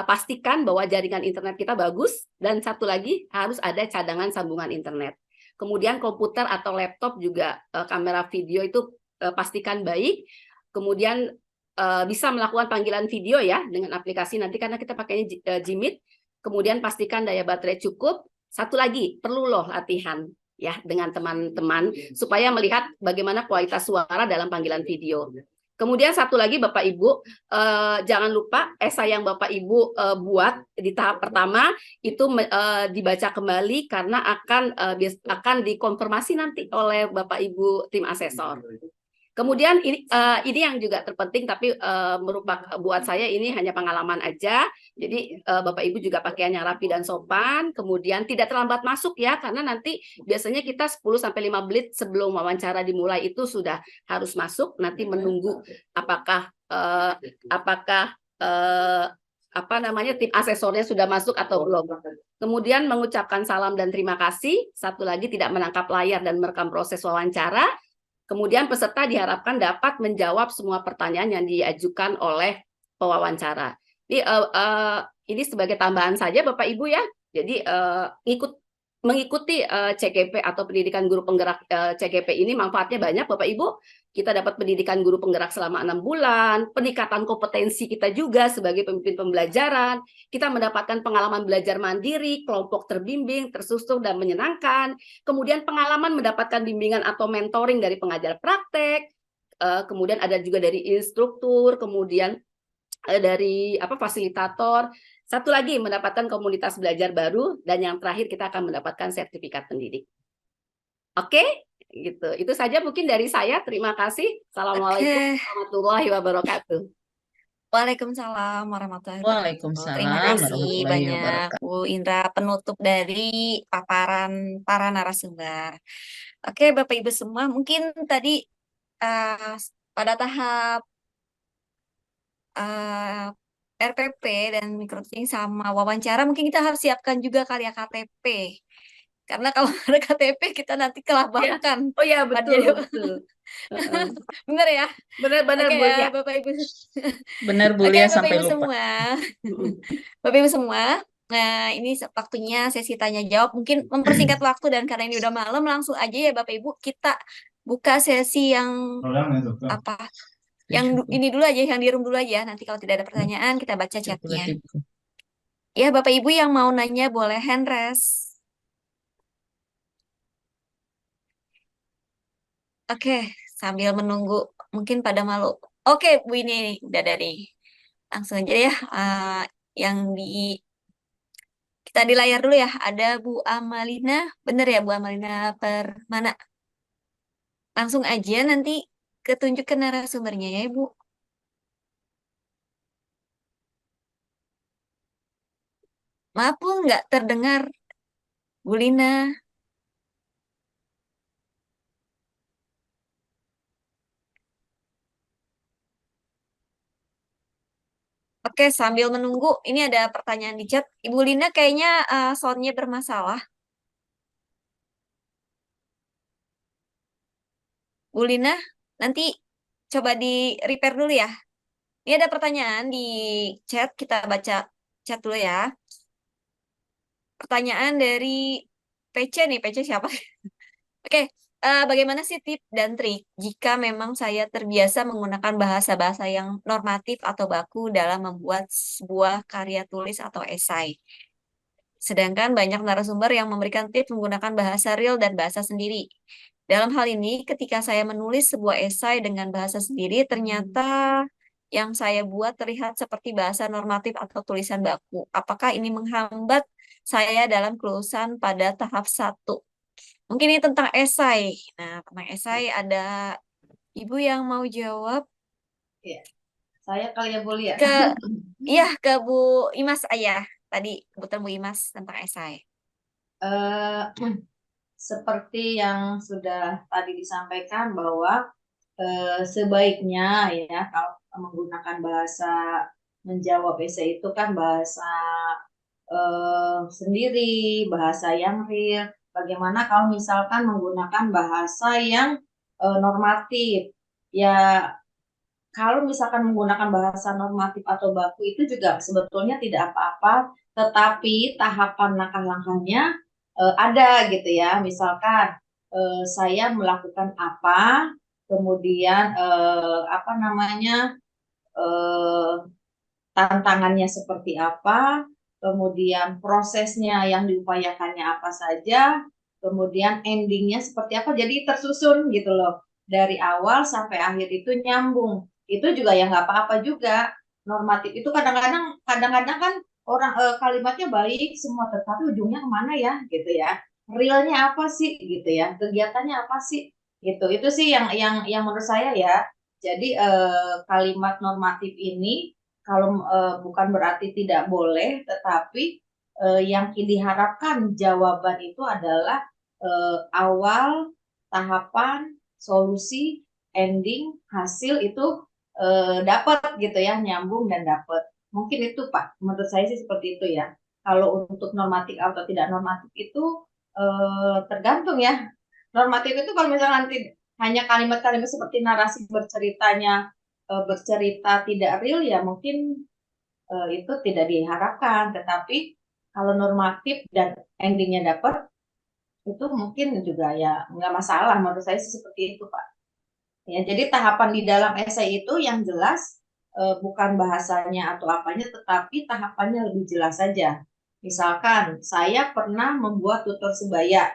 pastikan bahwa jaringan internet kita bagus, dan satu lagi harus ada cadangan sambungan internet. Kemudian komputer atau laptop juga kamera video itu pastikan baik. Kemudian bisa melakukan panggilan video ya dengan aplikasi nanti karena kita pakainya Jimit. Kemudian pastikan daya baterai cukup. Satu lagi, perlu loh latihan ya dengan teman-teman supaya melihat bagaimana kualitas suara dalam panggilan video. Kemudian satu lagi Bapak Ibu, jangan lupa esai yang Bapak Ibu buat di tahap pertama itu dibaca kembali karena akan dikonfirmasi nanti oleh Bapak Ibu tim asesor. Kemudian ini yang juga terpenting, tapi merupakan buat saya ini hanya pengalaman aja. Jadi Bapak Ibu juga pakaiannya rapi dan sopan. Kemudian tidak terlambat masuk ya, karena nanti biasanya kita 10-15 menit sebelum wawancara dimulai itu sudah harus masuk. Nanti menunggu apakah tim asesornya sudah masuk atau belum. Kemudian mengucapkan salam dan terima kasih. Satu lagi, tidak menangkap layar dan merekam proses wawancara. Kemudian peserta diharapkan dapat menjawab semua pertanyaan yang diajukan oleh pewawancara. Ini sebagai tambahan saja Bapak Ibu ya. Jadi mengikuti CGP atau pendidikan guru penggerak CGP ini manfaatnya banyak Bapak Ibu. Kita dapat pendidikan guru penggerak selama 6 bulan, peningkatan kompetensi kita juga sebagai pemimpin pembelajaran, kita mendapatkan pengalaman belajar mandiri, kelompok terbimbing, tersusun dan menyenangkan, kemudian pengalaman mendapatkan bimbingan atau mentoring dari pengajar praktek, kemudian ada juga dari instruktur, kemudian dari fasilitator. Satu lagi, mendapatkan komunitas belajar baru, dan yang terakhir kita akan mendapatkan sertifikat pendidik. Oke, gitu. Itu saja mungkin dari saya. Terima kasih. Assalamualaikum warahmatullahi wabarakatuh. Waalaikumsalam warahmatullahi wabarakatuh. Waalaikumsalam Terima kasih warahmatullahi banyak wabarakatuh. Bu Indra, penutup dari paparan para narasumber. Oke, Bapak Ibu semua, mungkin tadi pada tahap RPP dan microteaching sama wawancara mungkin kita harus siapkan juga kali ya KTP. Karena kalau ada KTP kita nanti kelabakan. Oh ya, betul. Bener ya? Benar-benar Oke Bu ya, ya. Bapak Ibu. Benar Bu Oke, Lia, Bapak sampai Ibu lupa. semua. Bapak Ibu semua, nah ini waktunya sesi tanya jawab. Mungkin mempersingkat waktu dan karena ini udah malam, langsung aja ya Bapak Ibu kita buka sesi yang ini dulu aja, yang di room dulu aja. Nanti kalau tidak ada pertanyaan kita baca chatnya. Ya Bapak Ibu yang mau nanya boleh hand raise. Oke, sambil menunggu mungkin pada malu. Oke Bu, ini udah ada nih. Langsung aja ya. Yang kita di layar dulu ya. Ada Bu Amalina. Bener ya Bu Amalina Permana. Langsung aja nanti ketunjuk ke narasumbernya ya Bu. Maaf Bu, nggak terdengar Bu Lina. Oke, sambil menunggu, ini ada pertanyaan di chat. Ibu Lina kayaknya soundnya bermasalah. Bu Lina, nanti coba di repair dulu ya. Ini ada pertanyaan di chat, kita baca chat dulu ya. Pertanyaan dari PC nih, PC siapa? Oke, bagaimana sih tips dan trik jika memang saya terbiasa menggunakan bahasa-bahasa yang normatif atau baku dalam membuat sebuah karya tulis atau esai? Sedangkan banyak narasumber yang memberikan tips menggunakan bahasa real dan bahasa sendiri. Dalam hal ini, ketika saya menulis sebuah esai dengan bahasa sendiri, ternyata yang saya buat terlihat seperti bahasa normatif atau tulisan baku. Apakah ini menghambat saya dalam kelulusan pada tahap 1? Mungkin ini tentang esai. Nah, tentang esai ada Ibu yang mau jawab? Iya. Saya kali ya, Bu Lia. Ke Bu Imas ayah. Tadi kebetulan Bu Imas tentang esai. Eh, seperti yang sudah tadi disampaikan bahwa sebaiknya ya kalau menggunakan bahasa menjawab esai itu kan bahasa sendiri, bahasa yang real. Bagaimana kalau misalkan menggunakan bahasa yang normatif? Ya, kalau misalkan menggunakan bahasa normatif atau baku itu juga sebetulnya tidak apa-apa, tetapi tahapan langkah-langkahnya ada gitu ya. Misalkan saya melakukan apa, kemudian apa namanya eh, tantangannya seperti apa, kemudian prosesnya yang diupayakannya apa saja, kemudian endingnya seperti apa. Jadi tersusun gitu loh. Dari awal sampai akhir itu nyambung. Itu juga ya nggak apa-apa juga. Normatif itu kadang-kadang kan orang kalimatnya baik semua, tetapi ujungnya kemana ya gitu ya. Realnya apa sih gitu ya. Kegiatannya apa sih gitu. Itu sih yang menurut saya ya. Jadi kalimat normatif ini kalau bukan berarti tidak boleh, tetapi yang diharapkan jawaban itu adalah awal, tahapan, solusi, ending, hasil itu dapat gitu ya, nyambung dan dapat. Mungkin itu Pak, menurut saya sih seperti itu ya. Kalau untuk normatif atau tidak normatif itu tergantung ya. Normatif itu kalau misalnya nanti hanya kalimat-kalimat seperti narasi berceritanya bercerita tidak real ya mungkin itu tidak diharapkan. Tetapi kalau normatif dan endingnya dapat itu mungkin juga ya nggak masalah. Menurut saya sih seperti itu Pak. Ya, jadi tahapan di dalam esai itu yang jelas bukan bahasanya atau apanya, tetapi tahapannya lebih jelas saja. Misalkan saya pernah membuat tutur sebaya.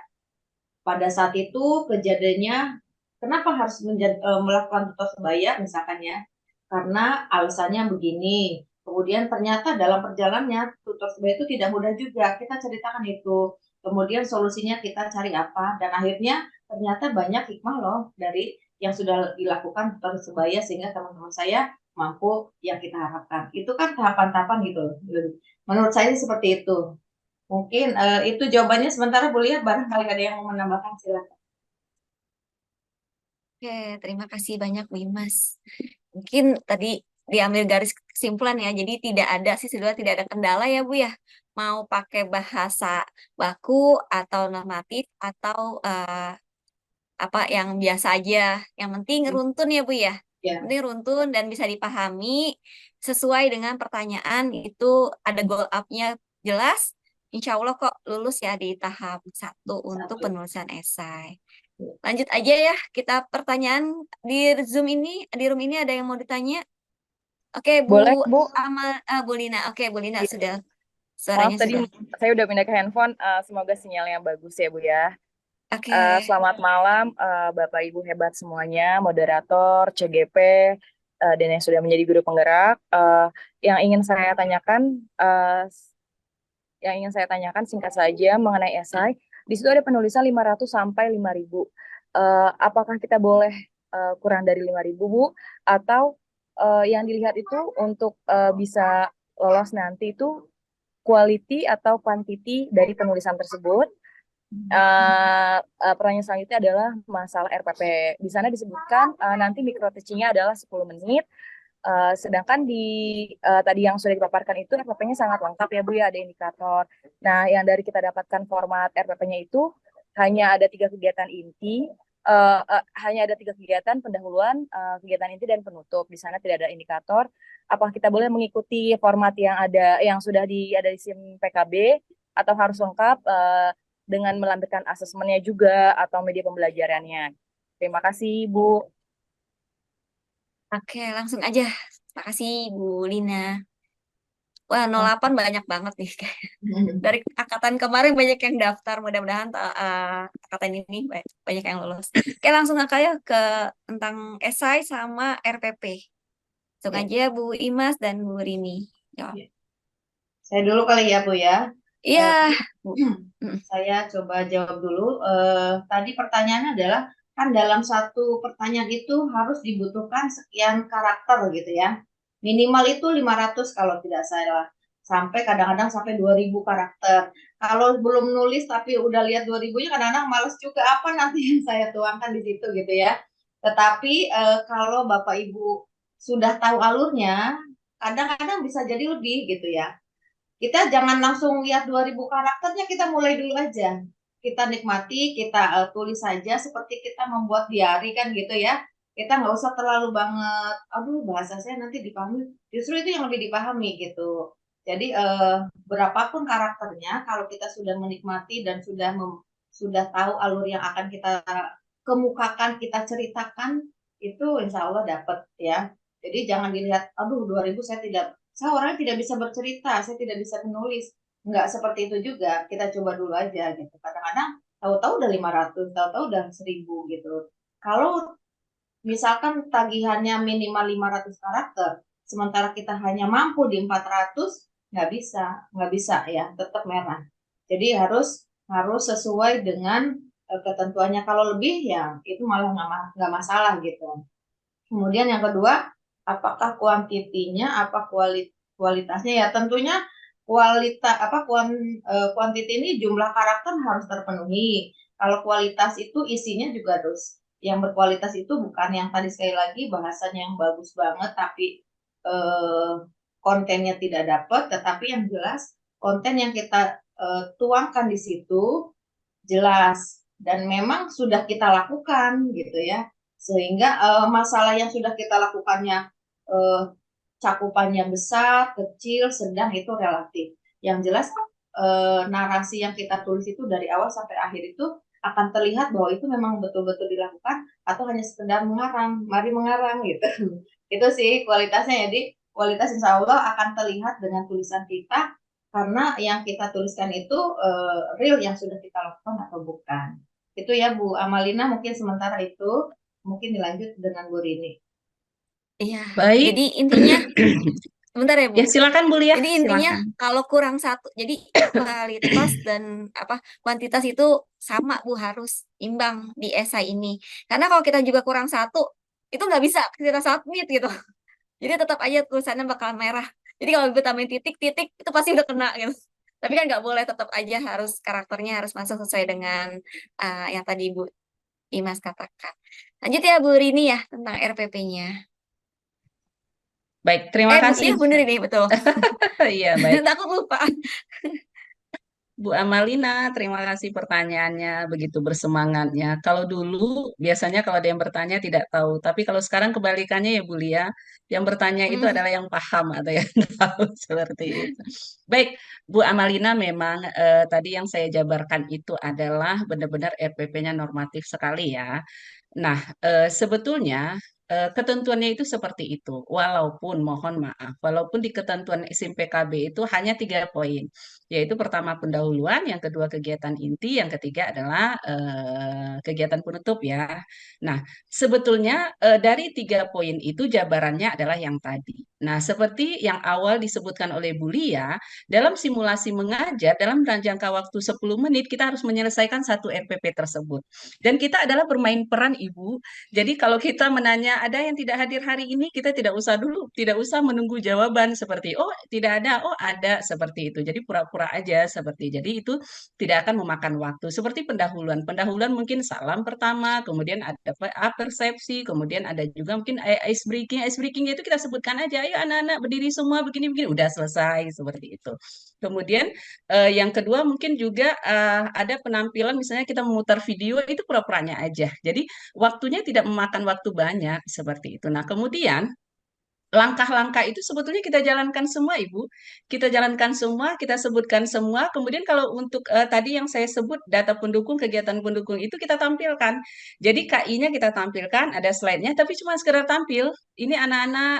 Pada saat itu kejadiannya kenapa harus melakukan tutur sebaya misalkan ya? Karena alasannya begini. Kemudian ternyata dalam perjalanannya tutur sebaya itu tidak mudah juga. Kita ceritakan itu. Kemudian solusinya kita cari apa dan akhirnya ternyata banyak hikmah loh dari yang sudah dilakukan tutur sebaya sehingga teman-teman saya mampu yang kita harapkan. Itu kan tahapan-tahapan gitu loh. Menurut saya seperti itu. Mungkin itu jawabannya sementara Bu Lia, barangkali ada yang mau menambahkan silakan. Oke, terima kasih banyak Bu Imas. Mungkin tadi diambil garis kesimpulan ya, jadi tidak ada sih sebetulnya tidak ada kendala ya Bu ya. Mau pakai bahasa baku atau normatif atau apa yang biasa aja. Yang penting runtun ya Bu ya. Ya. Yang penting runtun dan bisa dipahami sesuai dengan pertanyaan itu ada goal up-nya jelas. Insya Allah kok lulus ya di tahap 1 untuk penulisan esai. Lanjut aja ya, kita pertanyaan di Zoom ini, di room ini ada yang mau ditanya? Oke, Boleh, Bu. Bu Lina. Oke, Bu Lina Iya. sudah. Maaf, Suaranya tadi sudah. saya udah pindah ke handphone. Semoga sinyalnya bagus ya, Bu ya. Oke. Selamat malam, Bapak Ibu hebat semuanya, moderator, CGP, dan yang sudah menjadi guru penggerak. Yang ingin saya tanyakan singkat saja mengenai esai. Di situ ada penulisan 500 sampai 5.000. Apakah kita boleh kurang dari 5.000, Bu? Atau yang dilihat itu untuk bisa lolos nanti itu quality atau quantity dari penulisan tersebut? Pertanyaan selanjutnya adalah masalah RPP. Di sana disebutkan nanti micro teaching-nya adalah 10 menit. Sedangkan di tadi yang sudah dipaparkan itu RPP-nya sangat lengkap ya Bu ya, ada indikator. Nah, yang dari kita dapatkan format RPP-nya itu hanya ada 3 kegiatan inti, hanya ada 3 kegiatan pendahuluan, kegiatan inti dan penutup. Di sana tidak ada indikator. Apakah kita boleh mengikuti format yang ada yang sudah ada di SIM PKB atau harus lengkap dengan melampirkan asesmennya juga atau media pembelajarannya? Terima kasih Bu. Oke, langsung aja. Terima kasih Bu Lina. Wah, 08 banyak banget nih. Dari angkatan kemarin banyak yang daftar. Mudah-mudahan angkatan ini banyak yang lolos. Oke, langsung aja ke tentang esai sama RPP. Langsung aja Bu Imas dan Bu Rini. Jawab. Saya dulu kali ya Bu ya. Iya. Saya coba jawab dulu. Tadi pertanyaannya adalah kan dalam satu pertanyaan itu harus dibutuhkan sekian karakter gitu ya. Minimal itu 500 kalau tidak salah. Sampai kadang-kadang sampai 2000 karakter. Kalau belum nulis tapi udah lihat 2000-nya kadang-kadang males juga apa nanti yang saya tuangkan di situ gitu ya. Tetapi kalau Bapak Ibu sudah tahu alurnya, kadang-kadang bisa jadi lebih gitu ya. Kita jangan langsung lihat 2000 karakternya, kita mulai dulu aja. Kita nikmati, kita tulis saja seperti kita membuat diary kan gitu ya. Kita nggak usah terlalu banget, aduh bahasa saya nanti dipahami. Justru itu yang lebih dipahami gitu. Jadi berapapun karakternya, kalau kita sudah menikmati dan sudah tahu alur yang akan kita kemukakan, kita ceritakan, itu insya Allah dapat ya. Jadi jangan dilihat, aduh 2000 saya orangnya tidak bisa bercerita, saya tidak bisa menulis. Enggak seperti itu juga, kita coba dulu aja gitu. Kadang-kadang tahu-tahu udah 500, tahu-tahu udah 1000 gitu. Kalau misalkan tagihannya minimal 500 karakter, sementara kita hanya mampu di 400, nggak bisa ya, tetap merah. Jadi harus sesuai dengan ketentuannya. Kalau lebih ya itu malah nggak masalah gitu. Kemudian yang kedua, apakah kuantitinya, apa kualitasnya ya tentunya kuantiti ini jumlah karakter harus terpenuhi. Kalau kualitas itu isinya juga harus yang berkualitas itu bukan yang tadi sekali lagi bahasanya yang bagus banget tapi kontennya tidak dapat, tetapi yang jelas konten yang kita tuangkan di situ jelas dan memang sudah kita lakukan gitu ya, sehingga masalah yang sudah kita lakukannya cakupannya besar, kecil, sedang itu relatif. Yang jelas narasi yang kita tulis itu dari awal sampai akhir itu akan terlihat bahwa itu memang betul-betul dilakukan atau hanya sekedar mengarang, mari mengarang gitu. Itu sih kualitasnya. Jadi kualitas insya Allah akan terlihat dengan tulisan kita karena yang kita tuliskan itu real yang sudah kita lakukan atau bukan. Itu ya Bu Amalina, mungkin sementara itu mungkin dilanjut dengan Bu Rini. Iya, Baik. jadi intinya sebentar ya Bu. Ya, silakan Bu Lia, Jadi intinya silakan. kalau kurang satu, jadi kualitas dan kuantitas itu sama Bu, harus imbang di esai ini. Karena kalau kita juga kurang satu, itu nggak bisa kita submit gitu. Jadi tetap aja tulisannya bakal merah. Jadi kalau Ibu tambahin titik-titik itu pasti udah kena gitu. Tapi kan nggak boleh, tetap aja harus karakternya harus masuk sesuai dengan yang tadi Bu Imas katakan. Lanjut ya Bu Rini ya tentang RPP-nya. Baik, terima kasih. Bu Rini betul. Iya, baik. Takut lupa. Bu Amalina, terima kasih pertanyaannya, begitu bersemangatnya. Kalau dulu, biasanya kalau ada yang bertanya tidak tahu. Tapi kalau sekarang kebalikannya ya Bu Lia, yang bertanya itu adalah yang paham atau yang tahu, seperti itu. Baik, Bu Amalina, memang tadi yang saya jabarkan itu adalah benar-benar RPP-nya normatif sekali ya. Nah, sebetulnya ketentuannya itu seperti itu. Walaupun, mohon maaf, walaupun di ketentuan SIM-PKB itu hanya 3 poin, yaitu pertama pendahuluan, yang kedua kegiatan inti, yang ketiga adalah kegiatan penutup ya. Nah, sebetulnya dari 3 poin itu jabarannya adalah yang tadi. Nah, seperti yang awal disebutkan oleh Bu Lia, dalam simulasi mengajar, dalam jangka waktu 10 menit, kita harus menyelesaikan satu RPP tersebut. Dan kita adalah bermain peran Ibu. Jadi kalau kita menanya ada yang tidak hadir hari ini, kita tidak usah dulu, tidak usah menunggu jawaban seperti oh tidak ada, oh ada, seperti itu. Jadi pura-pura aja seperti. Jadi itu tidak akan memakan waktu. Seperti pendahuluan. Pendahuluan mungkin salam pertama, kemudian ada persepsi, kemudian ada juga mungkin ice breaking. Ice breakingnya itu kita sebutkan aja, ayo anak-anak berdiri semua begini-begini, udah selesai seperti itu. Kemudian yang kedua mungkin juga ada penampilan, misalnya kita memutar video, itu pura-puranya aja. Jadi waktunya tidak memakan waktu banyak seperti itu. Nah, kemudian langkah-langkah itu sebetulnya kita jalankan semua, Ibu. Kita jalankan semua, kita sebutkan semua. Kemudian kalau untuk tadi yang saya sebut data pendukung, kegiatan pendukung itu kita tampilkan. Jadi KI-nya kita tampilkan, ada slide-nya, tapi cuma sekedar tampil. Ini anak-anak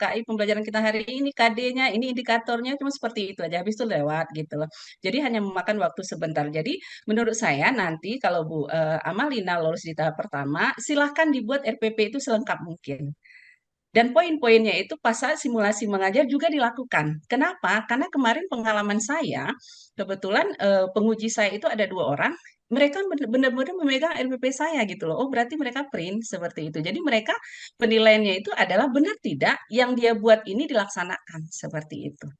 KI pembelajaran kita hari ini, KD-nya, ini indikatornya, cuma seperti itu aja. Habis itu lewat gitu loh. Jadi hanya memakan waktu sebentar. Jadi menurut saya nanti kalau Bu Amalina lolos di tahap pertama, silahkan dibuat RPP itu selengkap mungkin. Dan poin-poinnya itu pas saat simulasi mengajar juga dilakukan. Kenapa? Karena kemarin pengalaman saya, kebetulan penguji saya itu ada 2 orang, mereka benar-benar memegang LPP saya gitu loh. Oh, berarti mereka print seperti itu. Jadi mereka penilaiannya itu adalah benar tidak yang dia buat ini dilaksanakan seperti itu.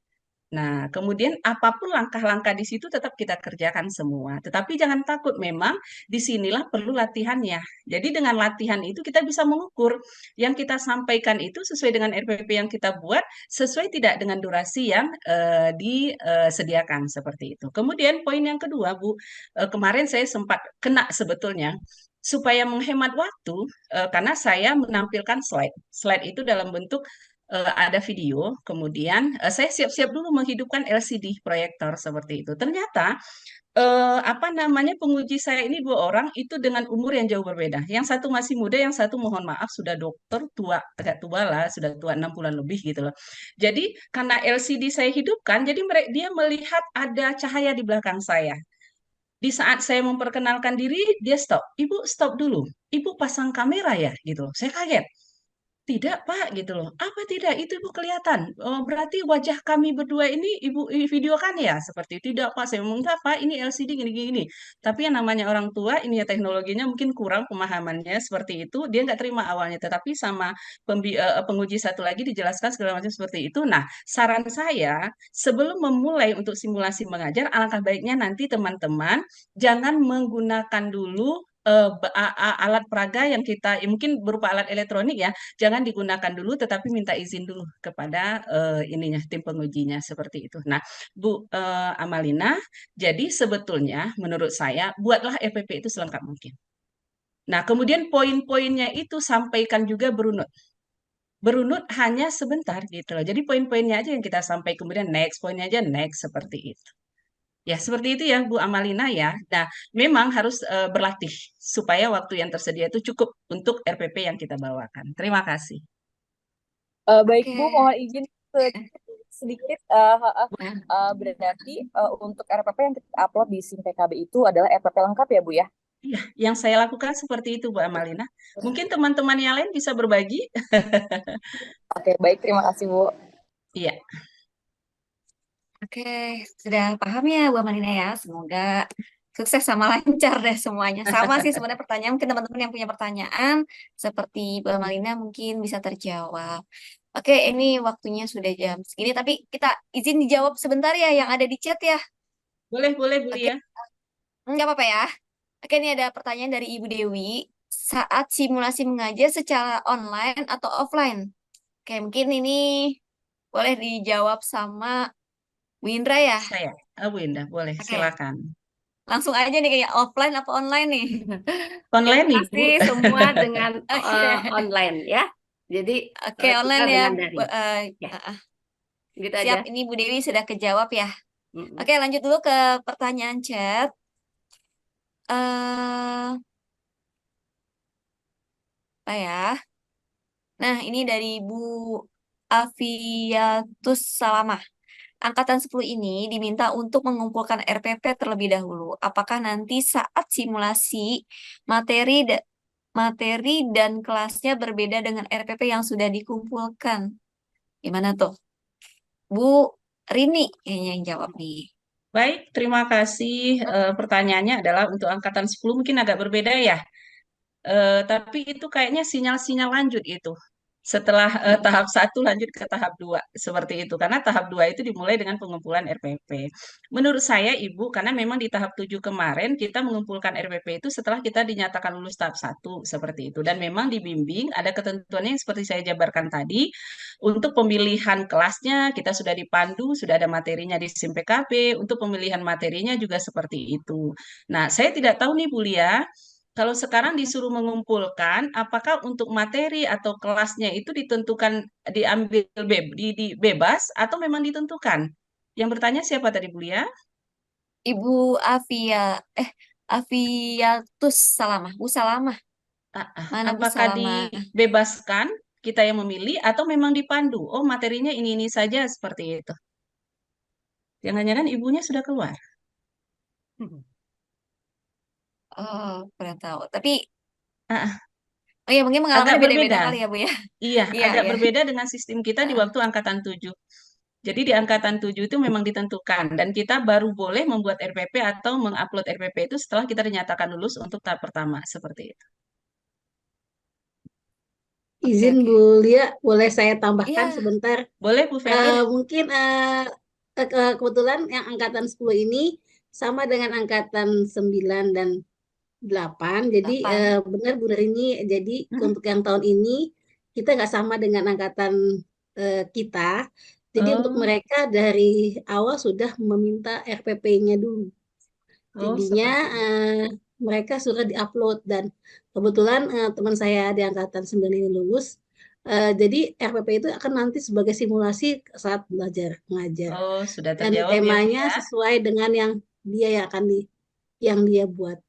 Nah, kemudian apapun langkah-langkah di situ tetap kita kerjakan semua. Tetapi jangan takut, memang disinilah perlu latihannya. Jadi dengan latihan itu kita bisa mengukur yang kita sampaikan itu sesuai dengan RPP yang kita buat, sesuai tidak dengan durasi yang disediakan seperti itu. Kemudian poin yang kedua, Bu, kemarin saya sempat kena sebetulnya. Supaya menghemat waktu, karena saya menampilkan slide. Slide itu dalam bentuk ada video, kemudian saya siap-siap dulu menghidupkan LCD proyektor seperti itu. Ternyata apa namanya penguji saya ini dua orang itu dengan umur yang jauh berbeda. Yang satu masih muda, yang satu mohon maaf sudah dokter tua, agak tua lah, sudah tua 6 bulan lebih gitu loh. Jadi karena LCD saya hidupkan, jadi dia melihat ada cahaya di belakang saya. Di saat saya memperkenalkan diri, dia stop. Ibu stop dulu. Ibu pasang kamera ya gitu. Saya kaget. Tidak, Pak, gitu loh. Apa tidak? Itu Ibu kelihatan. Oh, berarti wajah kami berdua ini Ibu video kan ya? Seperti itu. Tidak, Pak. Saya ngomong, enggak, Pak, ini LCD gini-gini. Tapi yang namanya orang tua, ini ya teknologinya mungkin kurang pemahamannya seperti itu. Dia nggak terima awalnya. Tetapi sama penguji satu lagi dijelaskan segala macam seperti itu. Nah, saran saya, sebelum memulai untuk simulasi mengajar, alangkah baiknya nanti teman-teman jangan menggunakan dulu alat peraga yang kita, ya mungkin berupa alat elektronik ya, jangan digunakan dulu, tetapi minta izin dulu kepada ininya tim pengujinya seperti itu. Nah, Bu Amalina, jadi sebetulnya menurut saya buatlah EPP itu selengkap mungkin. Nah, kemudian poin-poinnya itu sampaikan juga berunut. Berunut hanya sebentar gitu loh. Jadi poin-poinnya aja yang kita sampai, kemudian next, poinnya aja next seperti itu. Ya, seperti itu ya Bu Amalina ya. Nah, memang harus berlatih supaya waktu yang tersedia itu cukup untuk RPP yang kita bawakan. Terima kasih. Baik Oke. Bu, mohon izin sedikit. Berarti untuk RPP yang kita upload di SIM PKB itu adalah RPP lengkap ya Bu ya? Iya, yang saya lakukan seperti itu Bu Amalina. Mungkin teman-teman yang lain bisa berbagi. Oke, baik, terima kasih Bu. Iya. Oke, sudah paham ya Bu Amalina ya. Semoga sukses sama lancar deh semuanya. Sama sih sebenarnya pertanyaan. Mungkin teman-teman yang punya pertanyaan seperti Bu Amalina mungkin bisa terjawab. Oke, ini waktunya sudah jam segini. Tapi kita izin dijawab sebentar ya yang ada di chat ya. Boleh Bu Oke, Lia. nggak apa-apa ya. Oke, ini ada pertanyaan dari Ibu Dewi. Saat simulasi mengajar secara online atau offline? Oke, mungkin ini boleh dijawab sama Bu Indra ya. Saya, Bu Indah, boleh, Oke, silakan. langsung aja nih kayak offline apa online nih? Online Terima nih Bu. kasih semua dengan Oke, online ya. Jadi oke kita online ya. dengan daring. Ya, gitu aja. Siap, ini Bu Dewi sudah kejawab ya. Mm-mm. Oke, lanjut dulu ke pertanyaan chat. Eh, apa ya? Nah, ini dari Bu Afiatus Salamah. Angkatan 10 ini diminta untuk mengumpulkan RPP terlebih dahulu. Apakah nanti saat simulasi materi dan kelasnya berbeda dengan RPP yang sudah dikumpulkan? Gimana tuh? Bu Rini kayaknya yang jawab nih. Baik, terima kasih. Pertanyaannya adalah untuk angkatan 10 mungkin agak berbeda ya. Tapi itu kayaknya sinyal-sinyal lanjut itu. Setelah tahap 1 lanjut ke tahap 2 seperti itu. Karena tahap 2 itu dimulai dengan pengumpulan RPP. Menurut saya Ibu, karena memang di tahap 7 kemarin kita mengumpulkan RPP itu setelah kita dinyatakan lulus tahap 1 seperti itu. Dan memang dibimbing ada ketentuannya yang seperti saya jabarkan tadi. Untuk pemilihan kelasnya kita sudah dipandu, sudah ada materinya di SIM PKB. Untuk pemilihan materinya juga seperti itu. Nah, saya tidak tahu nih Bu Lia, kalau sekarang disuruh mengumpulkan, apakah untuk materi atau kelasnya itu ditentukan diambil bebas atau memang ditentukan? Yang bertanya siapa tadi Bu Lia? Ibu Afiatus Salamah. Bu Salamah. Mana Bu Apakah Salamah? dibebaskan kita yang memilih atau memang dipandu? Oh, materinya ini saja seperti itu. Jangan-jangan ibunya sudah keluar. Oh, kurang tahu. Tapi, Ah, oh ya mungkin agak pengalamannya beda-beda berbeda. kali ya Bu ya. Iya, Iya, agak iya. berbeda dengan sistem kita di Ah, waktu angkatan 7. Jadi di angkatan 7 itu memang ditentukan dan kita baru boleh membuat RPP atau mengupload RPP itu setelah kita dinyatakan lulus untuk tahap pertama seperti itu. Oke, Izin oke. Bu Lia, boleh saya tambahkan Iya, sebentar? Boleh Bu Feri? Mungkin kebetulan yang angkatan 10 ini sama dengan angkatan 9 dan 8. Jadi 8. benar Bu Rini, jadi Hmm? untuk yang tahun ini kita nggak sama dengan angkatan kita. Jadi untuk Oh, mereka dari awal sudah meminta RPP-nya dulu. Jadinya seperti itu. mereka sudah diupload dan kebetulan teman saya di angkatan 9 ini lulus. Jadi RPP itu akan nanti sebagai simulasi saat belajar mengajar Oh, sudah dan terjawab ya Bu temanya ya, sesuai dengan yang dia yang akan yang dia buat.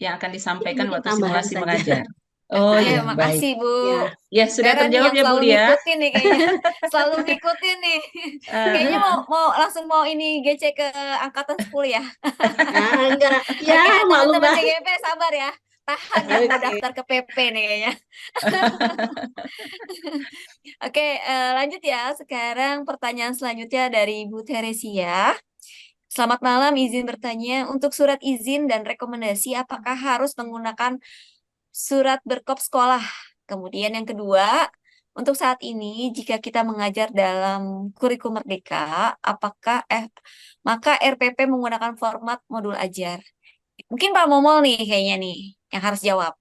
yang akan Jadi disampaikan mungkin waktu tambahan simulasi saja. mengajar. Oh Oke, ya, baik. makasih Bu. Ya, Ya, sudah Vera nih terjawab yang ya Bu selalu Lia. ngikutin nih kayaknya. Selalu ngikutin nih. Kayaknya Eh, mau langsung mau ini GC ke angkatan 10 ya. enggak, ya Oke, maklum teman-teman lah. CGP sabar ya. Tahan yang mau Oke. daftar ke PP nih kayaknya. Oke, lanjut ya. Sekarang pertanyaan selanjutnya dari Ibu Teresia. Selamat malam, izin bertanya. Untuk surat izin dan rekomendasi, apakah harus menggunakan surat berkop sekolah? Kemudian yang kedua, untuk saat ini, jika kita mengajar dalam kurikulum merdeka, maka RPP menggunakan format modul ajar? Mungkin Pak Momol nih kayaknya nih yang harus jawab.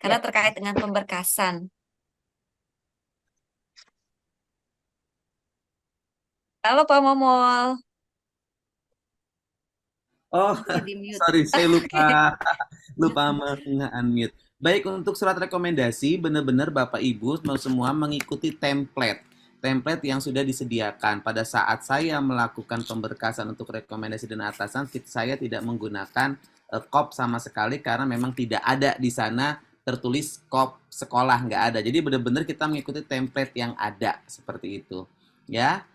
Karena ya, terkait dengan pemberkasan. Halo Pak Momol. Oh, Oke, di mute. sorry, saya Oke. lupa unmute. Baik, untuk surat rekomendasi, benar-benar Bapak Ibu semua mengikuti template yang sudah disediakan. Pada saat saya melakukan pemberkasan untuk rekomendasi dan atasan, saya tidak menggunakan kop sama sekali karena memang tidak ada di sana tertulis kop sekolah, nggak ada. Jadi benar-benar kita mengikuti template yang ada seperti itu, ya.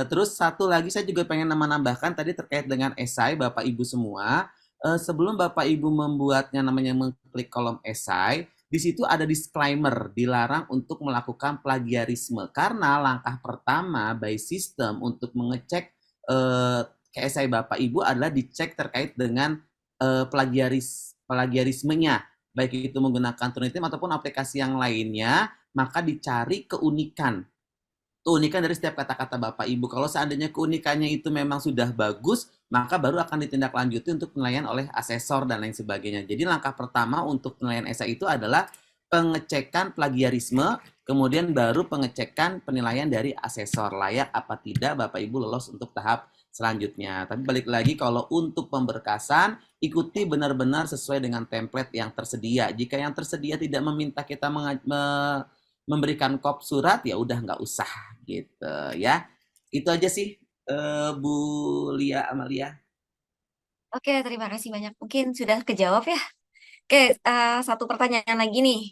Terus satu lagi saya juga pengen menambahkan tadi terkait dengan esai Bapak Ibu semua. Sebelum Bapak Ibu membuatnya namanya mengklik kolom esai, di situ ada disclaimer dilarang untuk melakukan plagiarisme karena langkah pertama by system untuk mengecek ke esai Bapak Ibu adalah dicek terkait dengan plagiarismenya, baik itu menggunakan Turnitin ataupun aplikasi yang lainnya, maka dicari keunikan dari setiap kata-kata Bapak Ibu. Kalau seandainya keunikannya itu memang sudah bagus, maka baru akan ditindaklanjuti untuk penilaian oleh asesor dan lain sebagainya. Jadi langkah pertama untuk penilaian esai itu adalah pengecekan plagiarisme, kemudian baru pengecekan penilaian dari asesor layak apa tidak Bapak Ibu lolos untuk tahap selanjutnya. Tapi balik lagi kalau untuk pemberkasan, ikuti benar-benar sesuai dengan template yang tersedia. Jika yang tersedia tidak meminta kita memberikan kop surat, ya udah nggak usah gitu ya. Itu aja sih Bu Lia Amalia. Oke, terima kasih banyak. Mungkin sudah kejawab ya. Oke, satu pertanyaan lagi nih.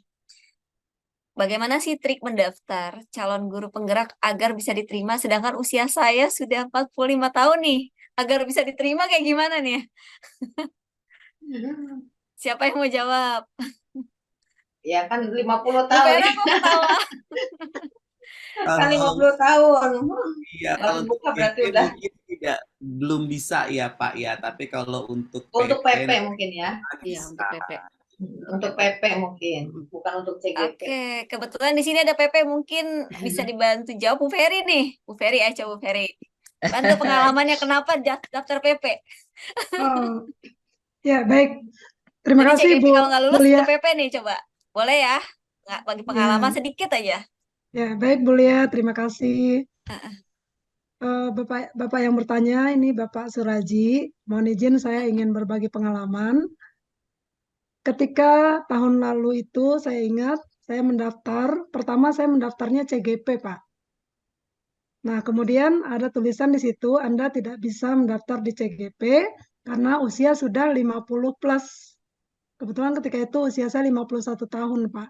Bagaimana sih trik mendaftar calon guru penggerak agar bisa diterima sedangkan usia saya sudah 45 tahun nih. Agar bisa diterima kayak gimana nih? Siapa yang mau jawab? Ya kan 50 Bu tahun. Vera kok ketawa? Kan Kalau 50 tahun. iya, Kalau kalau untuk buka berarti PP udah mungkin belum bisa ya Pak ya, tapi kalau untuk untuk PP PP mungkin ya. Iya, bisa. untuk PP. Untuk PP mungkin, bukan untuk CGP. Oke, kebetulan di sini ada PP mungkin bisa dibantu jawab Bu Ferry nih. Bu Ferry, aja Bu Ferry. Bantu pengalamannya kenapa daftar PP. Oh, ya baik. Terima Jadi kasih CGP Bu kalau nggak lulus Lia. ke PP nih coba. Boleh ya? Nggak bagi pengalaman sedikit aja. Ya, baik Bu Lia, terima kasih. Heeh. Bapak yang bertanya, ini Bapak Suraji. Mohon izin saya ingin berbagi pengalaman. Ketika tahun lalu itu saya ingat saya mendaftar, pertama saya mendaftarnya CGP, Pak. Nah, kemudian ada tulisan di situ Anda tidak bisa mendaftar di CGP karena usia sudah 50 plus. Kebetulan ketika itu usia saya 51 tahun, Pak.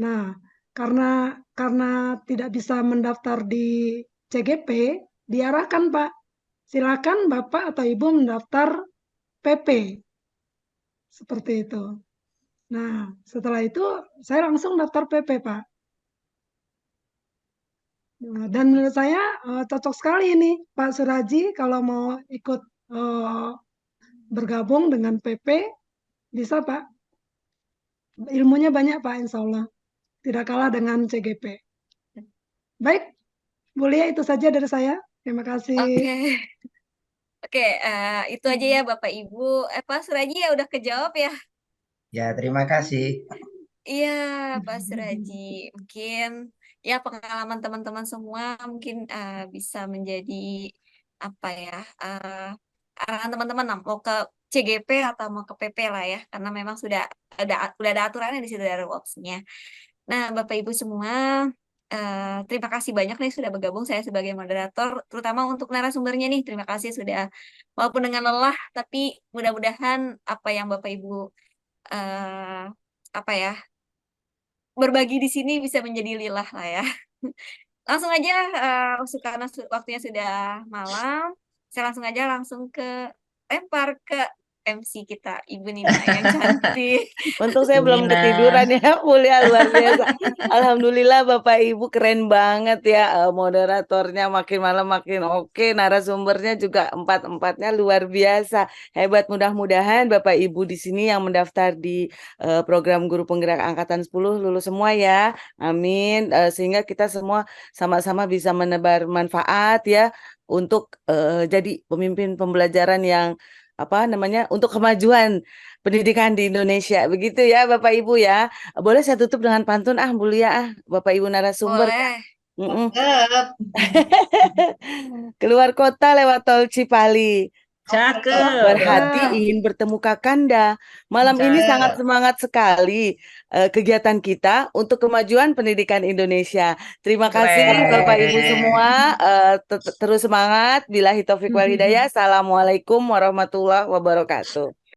Nah, karena tidak bisa mendaftar di CGP, diarahkan, Pak, silakan Bapak atau Ibu mendaftar PP. Seperti itu. Nah, setelah itu saya langsung daftar PP, Pak. Nah, dan menurut saya cocok sekali ini Pak Suraji kalau mau ikut bergabung dengan PP, bisa Pak. Ilmunya banyak Pak, insya Allah. Tidak kalah dengan CGP. Baik, Bu Lia, itu saja dari saya. Terima kasih. Oke. Oke, itu aja ya Bapak Ibu. Pak Suraji ya udah kejawab ya. Ya, terima kasih. Iya, Pak Suraji. Mungkin ya pengalaman teman-teman semua mungkin bisa menjadi apa ya, arahan teman-teman mau ke CGP atau mau ke PP lah ya, karena memang udah ada aturannya di situ dari rules-nya. Nah, Bapak Ibu semua, terima kasih banyak nih sudah bergabung saya sebagai moderator, terutama untuk narasumbernya nih. Terima kasih sudah, walaupun dengan lelah, tapi mudah-mudahan apa yang Bapak Ibu apa ya berbagi di sini bisa menjadi lilah lah ya. Langsung aja, karena waktunya sudah malam, saya langsung ke lempar ke MC kita, Ibu Nina yang cantik. Untung saya Bu belum Nina. ketiduran ya, mulia luar biasa. Alhamdulillah Bapak Ibu keren banget ya, moderatornya makin malam makin oke, narasumbernya juga empat-empatnya luar biasa. Hebat, mudah-mudahan Bapak Ibu di sini yang mendaftar di program Guru Penggerak Angkatan 10 lulus semua ya. Amin. Sehingga kita semua sama-sama bisa menebar manfaat ya untuk jadi pemimpin pembelajaran yang untuk kemajuan pendidikan di Indonesia. Begitu ya Bapak Ibu ya. Boleh saya tutup dengan pantun Bu Lia Bapak Ibu narasumber. Boleh. Keluar kota lewat tol Cipali. Cakep. Berhati ingin bertemu Kakanda. Malam ini sangat semangat sekali kegiatan kita untuk kemajuan pendidikan Indonesia. Terima kasih Bapak Ibu semua. Terus semangat. Billahi taufiq wal hidayah. Assalamualaikum warahmatullahi wabarakatuh.